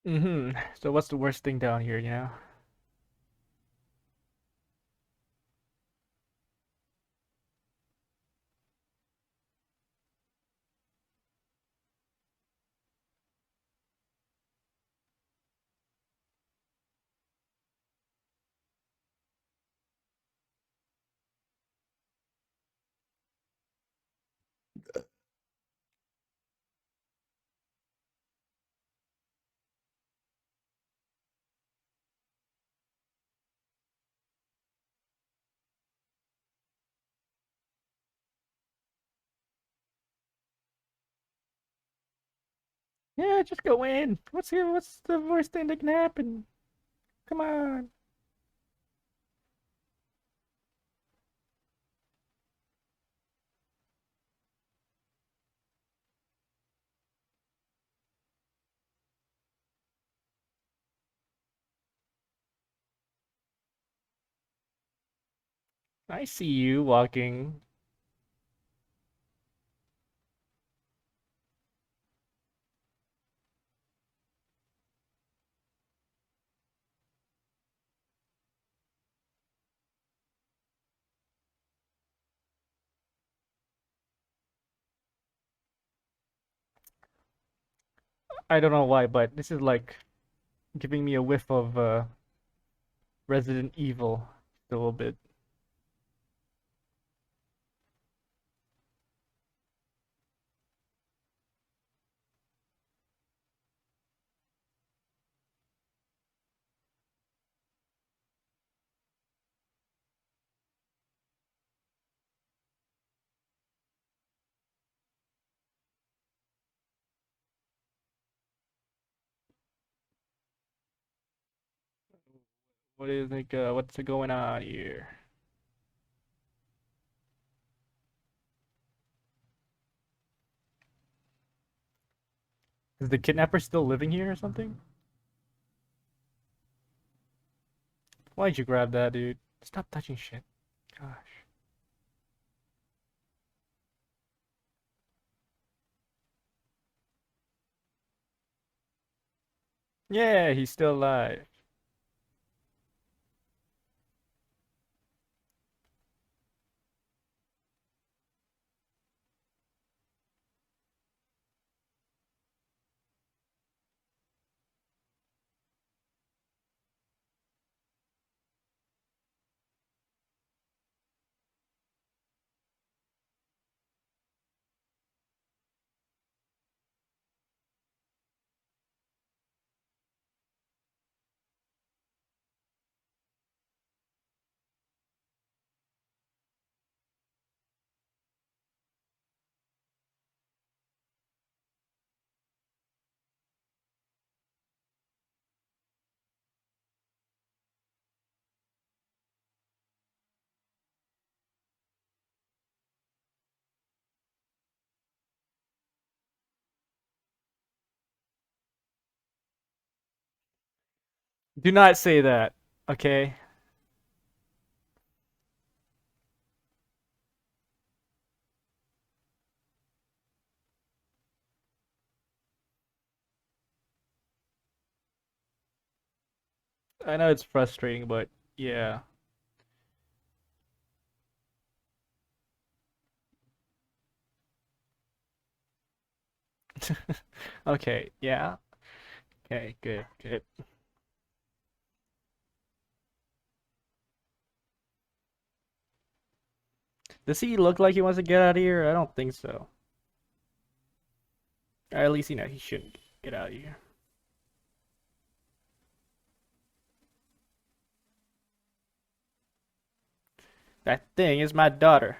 So what's the worst thing down here, Yeah, just go in. What's here? What's the worst thing that can happen? Come on. I see you walking. I don't know why, but this is like giving me a whiff of Resident Evil a little bit. What do you think? What's going on here? Is the kidnapper still living here or something? Why'd you grab that, dude? Stop touching shit. Gosh. Yeah, he's still alive. Do not say that, okay? I know it's frustrating, but yeah. Okay, yeah. Okay, good, good. Does he look like he wants to get out of here? I don't think so. Or at least, he shouldn't get out of here. That thing is my daughter.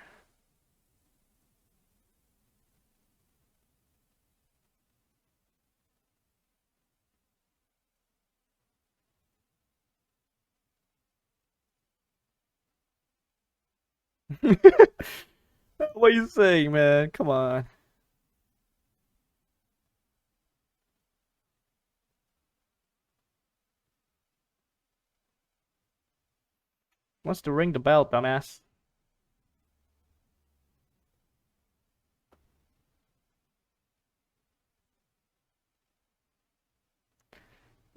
What are you saying, man? Come on. Wants to ring the bell, dumbass.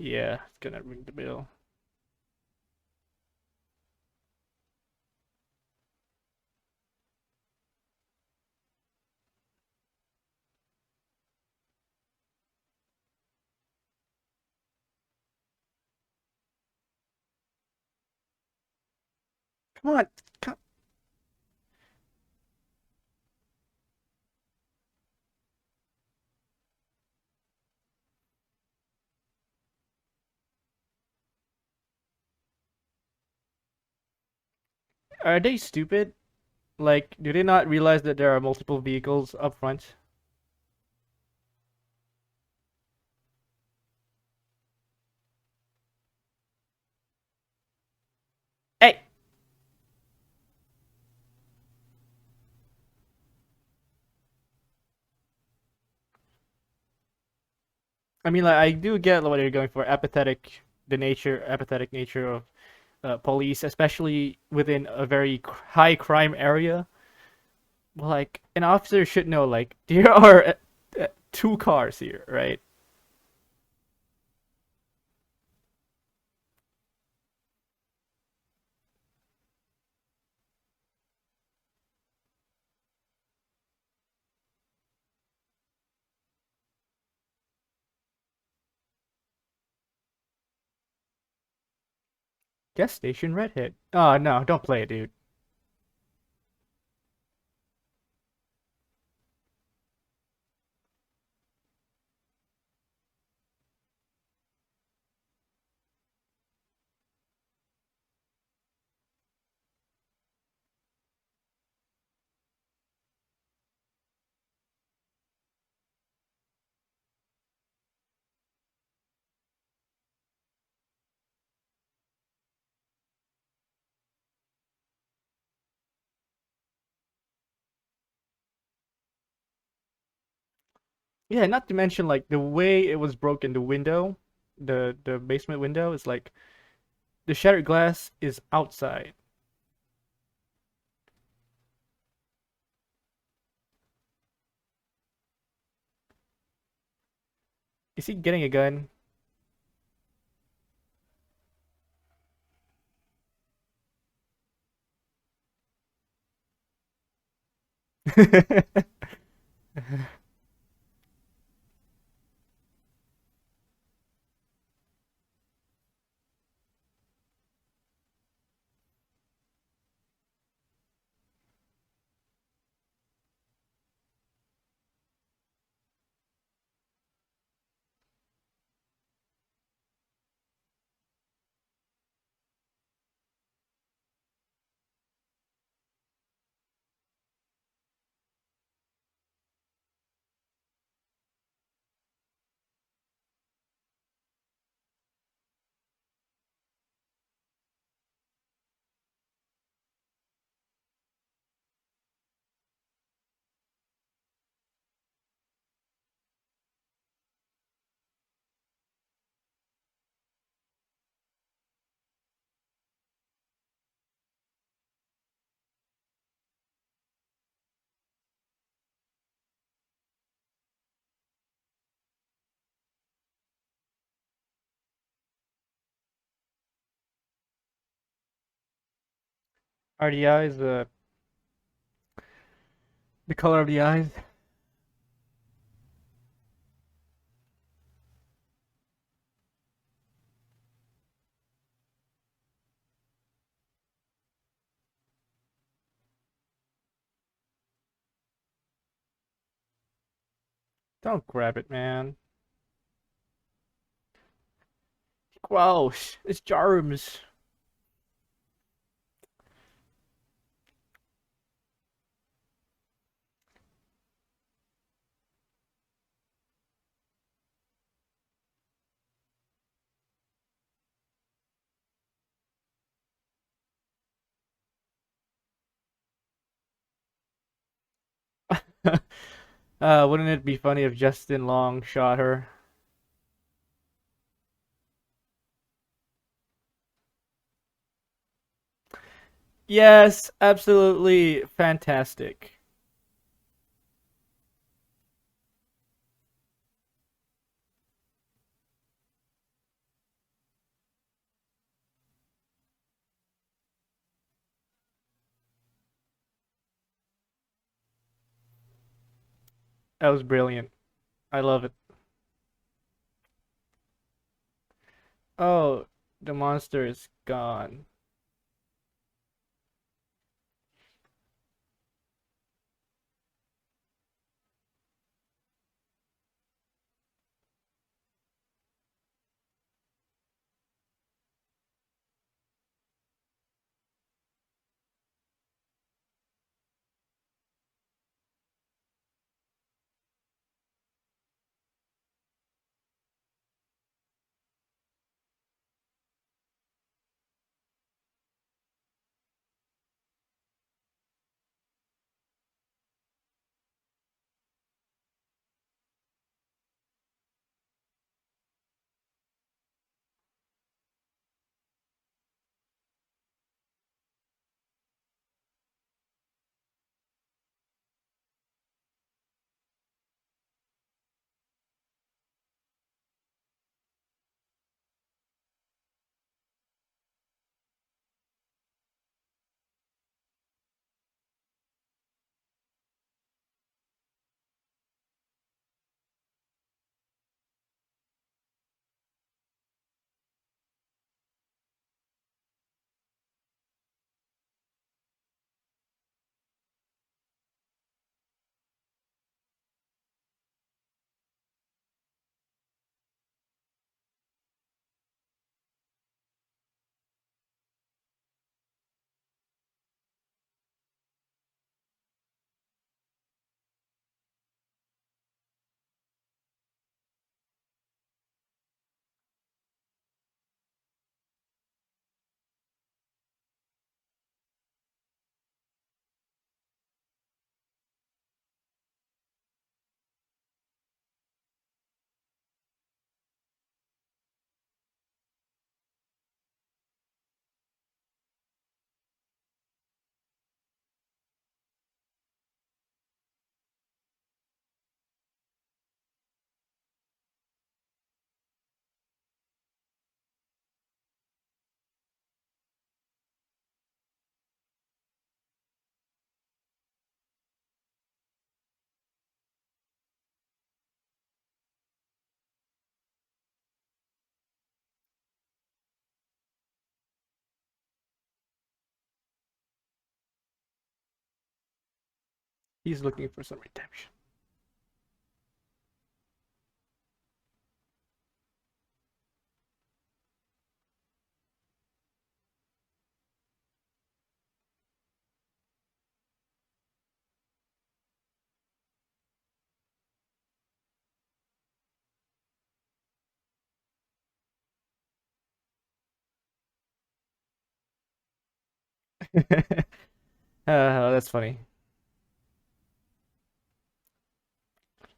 Yeah, it's gonna ring the bell. Come on. Come... Are they stupid? Like, do they not realize that there are multiple vehicles up front? Hey! I mean, like, I do get what you're going for. Apathetic nature of police, especially within a very high crime area. Like, an officer should know, like, there are two cars here, right? Gas station redhead. Oh, no, don't play it, dude. Yeah, not to mention, like, the way it was broken, the window, the basement window is like, the shattered glass is outside. Is he getting a gun? Are the eyes the color of the eyes? Don't grab it, man. Gross. It's germs. Wouldn't it be funny if Justin Long shot her? Yes, absolutely fantastic. That was brilliant. I love it. Oh, the monster is gone. He's looking for some redemption. That's funny.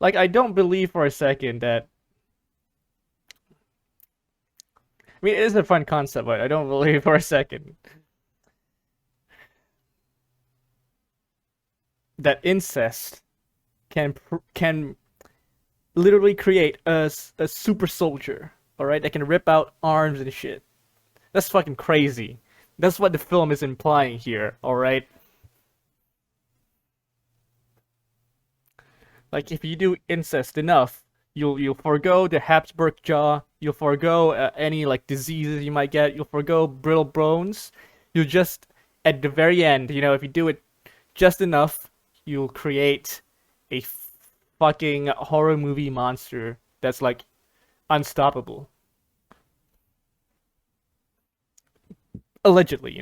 Like, I don't believe for a second that. I mean, it is a fun concept, but I don't believe for a second that incest can literally create a super soldier. All right, that can rip out arms and shit. That's fucking crazy. That's what the film is implying here. All right. Like if you do incest enough, you'll forego the Habsburg jaw. You'll forego any like diseases you might get. You'll forego brittle bones. You just at the very end, if you do it just enough, you'll create a fucking horror movie monster that's like unstoppable. Allegedly.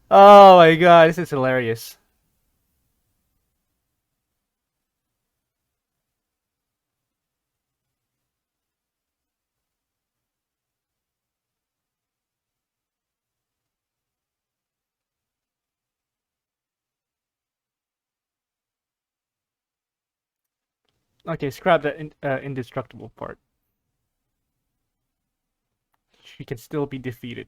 Oh my god, this is hilarious. Okay, scrap that indestructible part. She can still be defeated.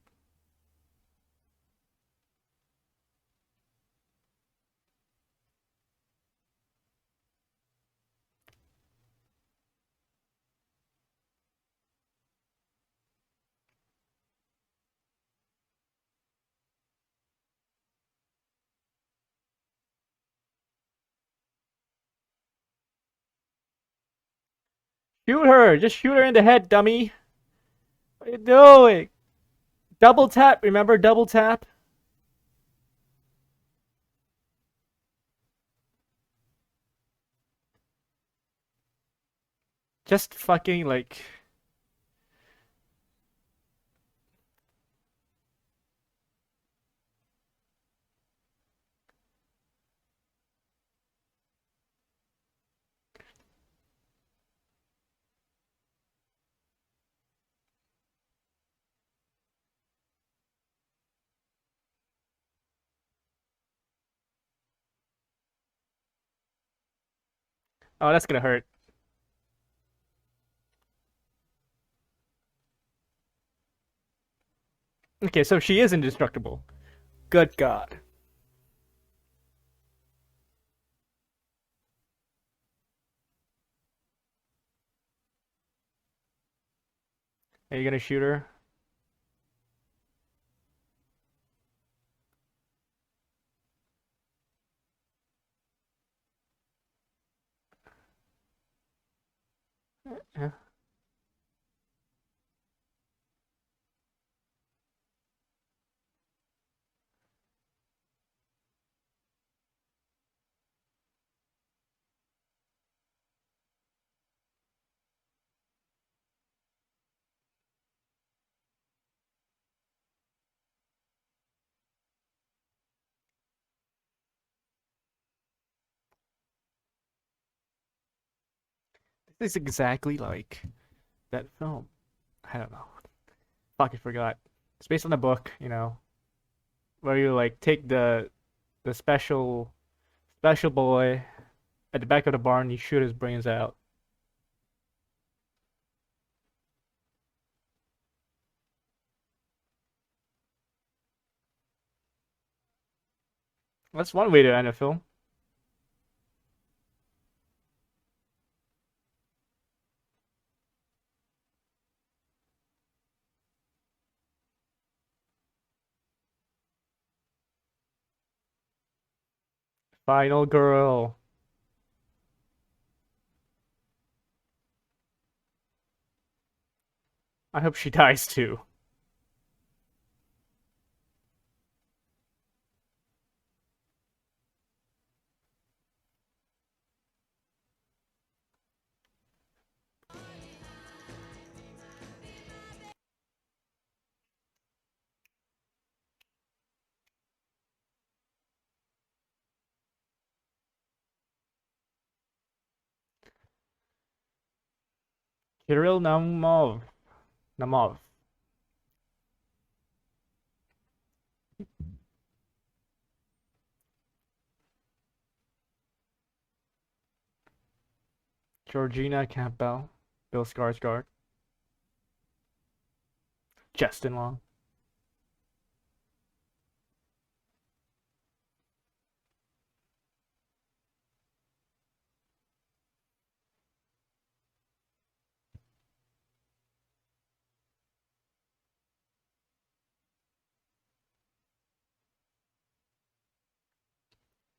Shoot her! Just shoot her in the head, dummy! What are you doing? Double tap, remember? Double tap? Just fucking like. Oh, that's gonna hurt. Okay, so she is indestructible. Good God. Are you gonna shoot her? Yeah. This is exactly like that film. I don't know. Fuck, I forgot. It's based on a book, where you like take the special boy at the back of the barn, you shoot his brains out. That's one way to end a film. Final girl. I hope she dies too. Kirill Namov. Georgina Campbell. Bill Skarsgård. Justin Long.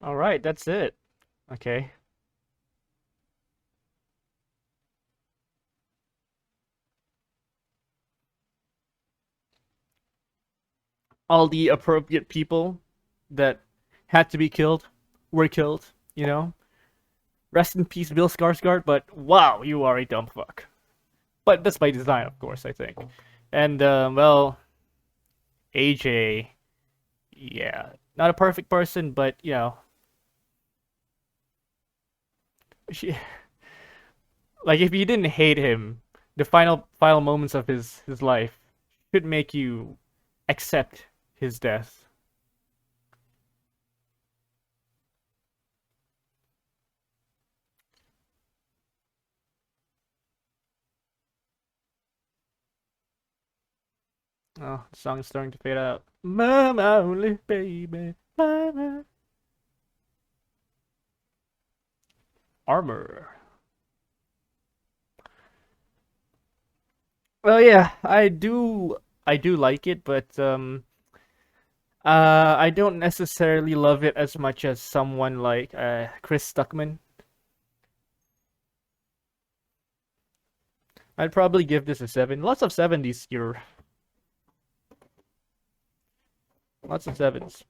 All right, that's it. Okay. All the appropriate people that had to be killed were killed, you know? Rest in peace, Bill Skarsgård, but wow, you are a dumb fuck. But that's by design, of course, I think. And, well, AJ, yeah. Not a perfect person, but, she, like, if you didn't hate him, the final moments of his life should make you accept his death. Oh, the song is starting to fade out. Mama only baby, mama. Armor. Well, yeah, I do like it, but I don't necessarily love it as much as someone like Chris Stuckmann. I'd probably give this a 7. Lots of 70s here. Lots of 7s.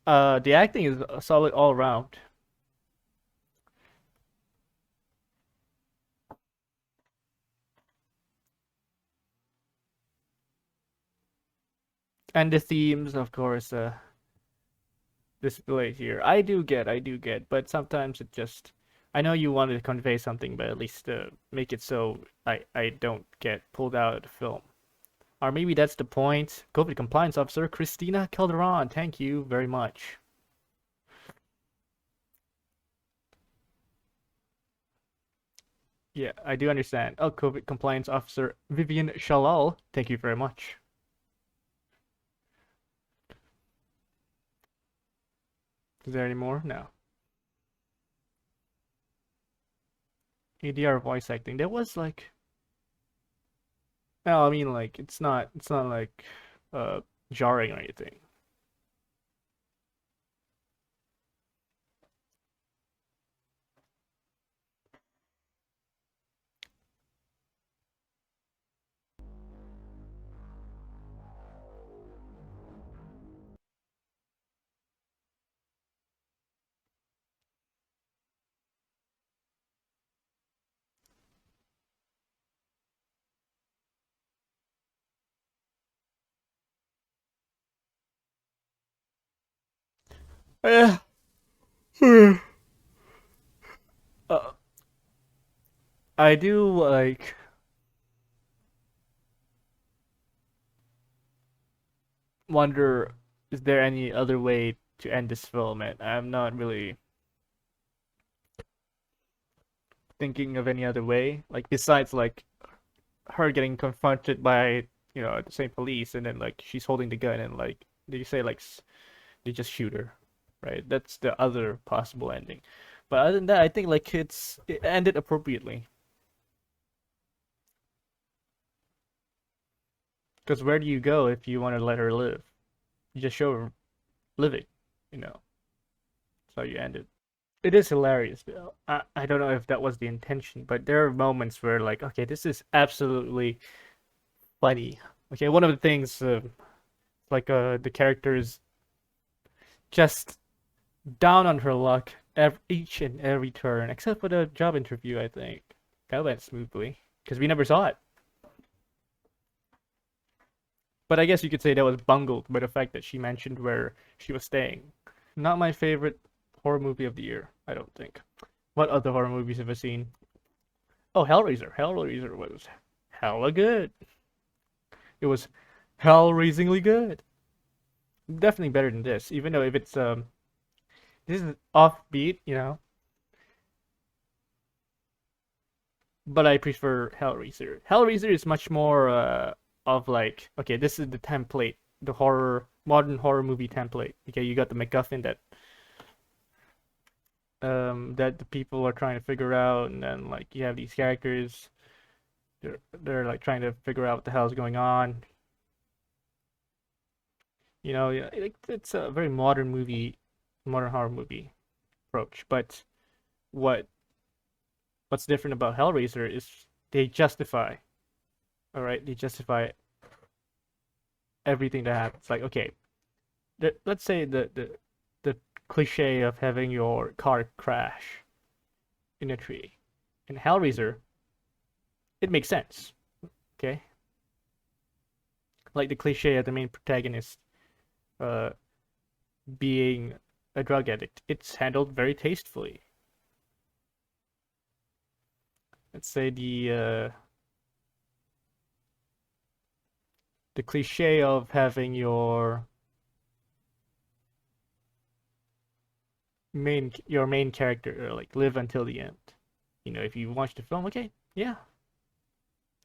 The acting is solid all around. And the themes, of course, displayed here. I do get, but sometimes it just I know you wanted to convey something, but at least make it so I don't get pulled out of the film. Or maybe that's the point. COVID compliance officer Christina Calderon, thank you very much. Yeah, I do understand. Oh, COVID compliance officer Vivian Shalal, thank you very much. Is there any more? No. ADR voice acting. There was like no, I mean like it's not like uh jarring or anything. Yeah. uh, I do like wonder is there any other way to end this film, and I'm not really thinking of any other way. Like besides like her getting confronted by the same police, and then like she's holding the gun, and like did you say like they just shoot her, right? That's the other possible ending. But other than that, I think like it ended appropriately. Because where do you go if you want to let her live? You just show her living, you know. That's how you end it. It is hilarious. I don't know if that was the intention, but there are moments where like, okay, this is absolutely funny. Okay, one of the things like the character is just down on her luck each and every turn, except for the job interview. I think that went smoothly because we never saw it. But I guess you could say that was bungled by the fact that she mentioned where she was staying. Not my favorite horror movie of the year, I don't think. What other horror movies have I seen? Oh, Hellraiser. Hellraiser was hella good. It was hell-raisingly good. Definitely better than this, even though if it's this is offbeat, but I prefer Hellraiser. Hellraiser is much more of like, okay, this is the template, the modern horror movie template. Okay, you got the MacGuffin that the people are trying to figure out, and then like you have these characters, they're like trying to figure out what the hell is going on. Yeah, it's a very modern movie, modern horror movie approach. But what what's different about Hellraiser is they justify, all right, they justify everything that happens. Like, okay, let's say the cliche of having your car crash in a tree. In Hellraiser, it makes sense. Okay, like the cliche of the main protagonist uh being a drug addict, it's handled very tastefully. Let's say the cliche of having your main character like live until the end. if you watch the film, okay, yeah,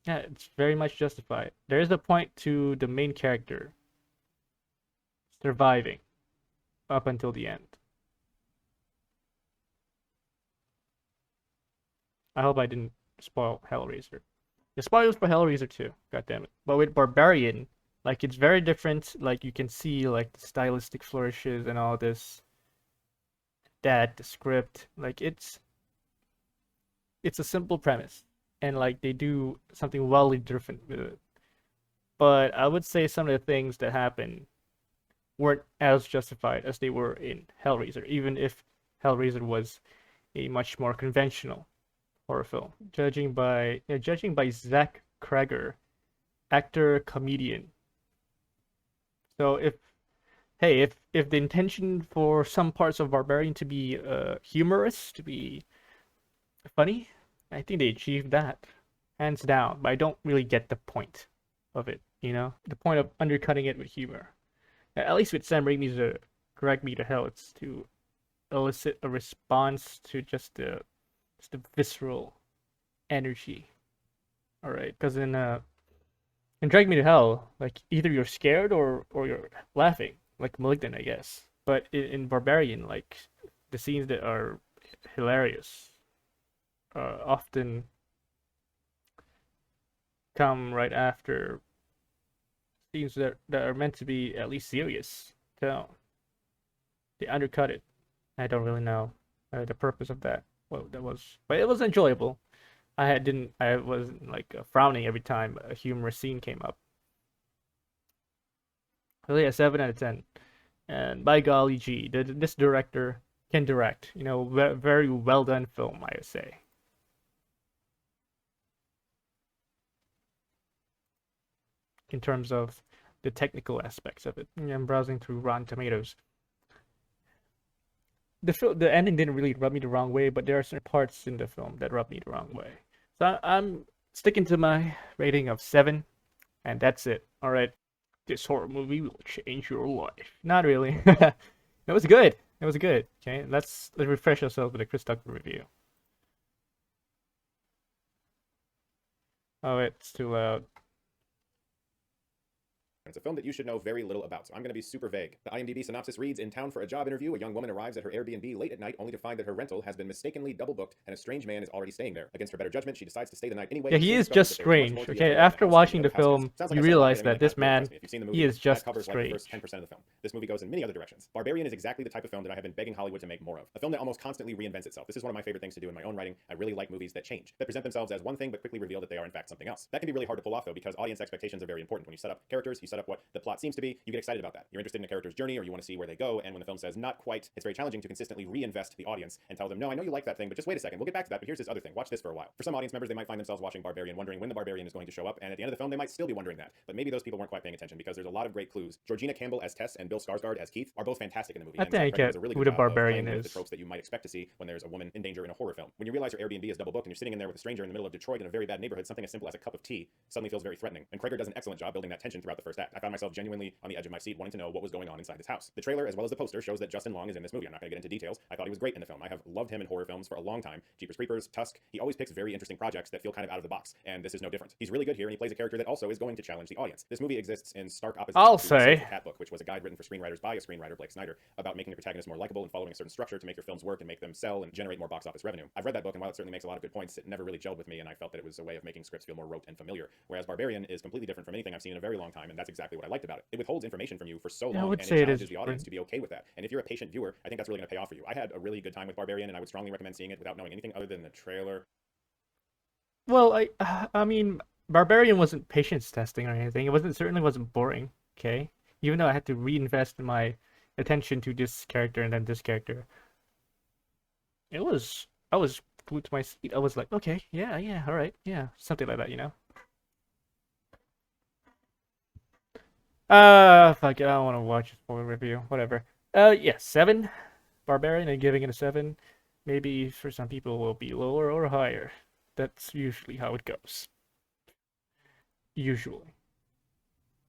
yeah, it's very much justified. There is a point to the main character surviving up until the end. I hope I didn't spoil Hellraiser. The spoilers for Hellraiser too. God damn it. But with Barbarian, like it's very different. Like you can see like the stylistic flourishes and all this. That the script, like it's a simple premise, and like they do something wildly different with it. But I would say some of the things that happen weren't as justified as they were in Hellraiser, even if Hellraiser was a much more conventional horror film. Judging by Zach Kreger, actor comedian. So if the intention for some parts of Barbarian to be humorous, to be funny, I think they achieved that hands down. But I don't really get the point of it. The point of undercutting it with humor. At least with Sam Raimi's Drag Me to Hell, it's to elicit a response to just the visceral energy. All right, because in Drag Me to Hell, like either you're scared or you're laughing, like Malignant, I guess. But in Barbarian, like the scenes that are hilarious often come right after scenes that are meant to be at least serious. So they undercut it. I don't really know the purpose of that. Well, that was, but it was enjoyable. I wasn't like frowning every time a humorous scene came up. Really a 7 out of 10. And by golly gee, this director can direct. Very well done film, I would say. In terms of the technical aspects of it. Yeah, I'm browsing through Rotten Tomatoes. The ending didn't really rub me the wrong way, but there are certain parts in the film that rub me the wrong way. So I'm sticking to my rating of 7, and that's it. All right, this horror movie will change your life. Not really. It was good. It was good. Okay, let's refresh ourselves with a Chris Tucker review. Oh, it's too loud. It's a film that you should know very little about, so I'm going to be super vague. The IMDb synopsis reads, in town for a job interview, a young woman arrives at her Airbnb late at night only to find that her rental has been mistakenly double booked and a strange man is already staying there. Against her better judgment, she decides to stay the night anyway. Yeah, he is just strange. Okay, after watching the film, you realize that this man, he is just covers strange. Like the first 10% of the film. This movie goes in many other directions. Barbarian is exactly the type of film that I have been begging Hollywood to make more of. A film that almost constantly reinvents itself. This is one of my favorite things to do in my own writing. I really like movies that change, that present themselves as one thing but quickly reveal that they are in fact something else. That can be really hard to pull off though, because audience expectations are very important. When you set up characters, you set up what the plot seems to be, you get excited about that. You're interested in a character's journey, or you want to see where they go, and when the film says not quite, it's very challenging to consistently reinvest the audience and tell them, no, I know you like that thing, but just wait a second, we'll get back to that, but here's this other thing, watch this for a while. For some audience members, they might find themselves watching Barbarian wondering when the Barbarian is going to show up, and at the end of the film, they might still be wondering that. But maybe those people weren't quite paying attention, because there's a lot of great clues. Georgina Campbell as Tess and Bill Skarsgård as Keith are both fantastic in the movie. I think I get who the Barbarian is. The tropes that you might expect to see when there's a woman in danger in a horror film. When you realize your Airbnb is double booked and you're sitting in there with a stranger in the middle of Detroit in a very bad neighborhood, something as simple as a cup of tea suddenly feels very threatening. And Kreger does an excellent job building that tension throughout the first act. I found myself genuinely on the edge of my seat wanting to know what was going on inside this house. The trailer, as well as the poster, shows that Justin Long is in this movie. I'm not going to get into details. I thought he was great in the film. I have loved him in horror films for a long time. Jeepers Creepers, Tusk. He always picks very interesting projects that feel kind of out of the box, and this is no different. He's really good here, and he plays a character that also is going to challenge the audience. This movie exists in stark opposition to the Cat Book, which was a guide written for screenwriters by a screenwriter, Blake Snyder, about making your protagonist more likable and following a certain structure to make your films work and make them sell and generate more box office revenue. I've read that book, and while it certainly makes a lot of good points, it never really gelled with me, and I felt that it was a way of making scripts feel more rote and familiar. Whereas Barbarian is completely different from anything I've seen in a very long time, and that's exactly what I liked about it. It withholds information from you for so long, and it challenges the audience to be okay with that. And if you're a patient viewer, I think that's really going to pay off for you. I had a really good time with Barbarian, and I would strongly recommend seeing it without knowing anything other than the trailer. Well, I mean, Barbarian wasn't patience testing or anything. Certainly wasn't boring. Okay, even though I had to reinvest my attention to this character and then this character, I was glued to my seat. I was like, okay, yeah, all right, yeah, something like that. Fuck it, I don't want to watch a spoiler review. Whatever. Yeah, 7. Barbarian, and giving it a 7. Maybe for some people will be lower or higher. That's usually how it goes. Usually.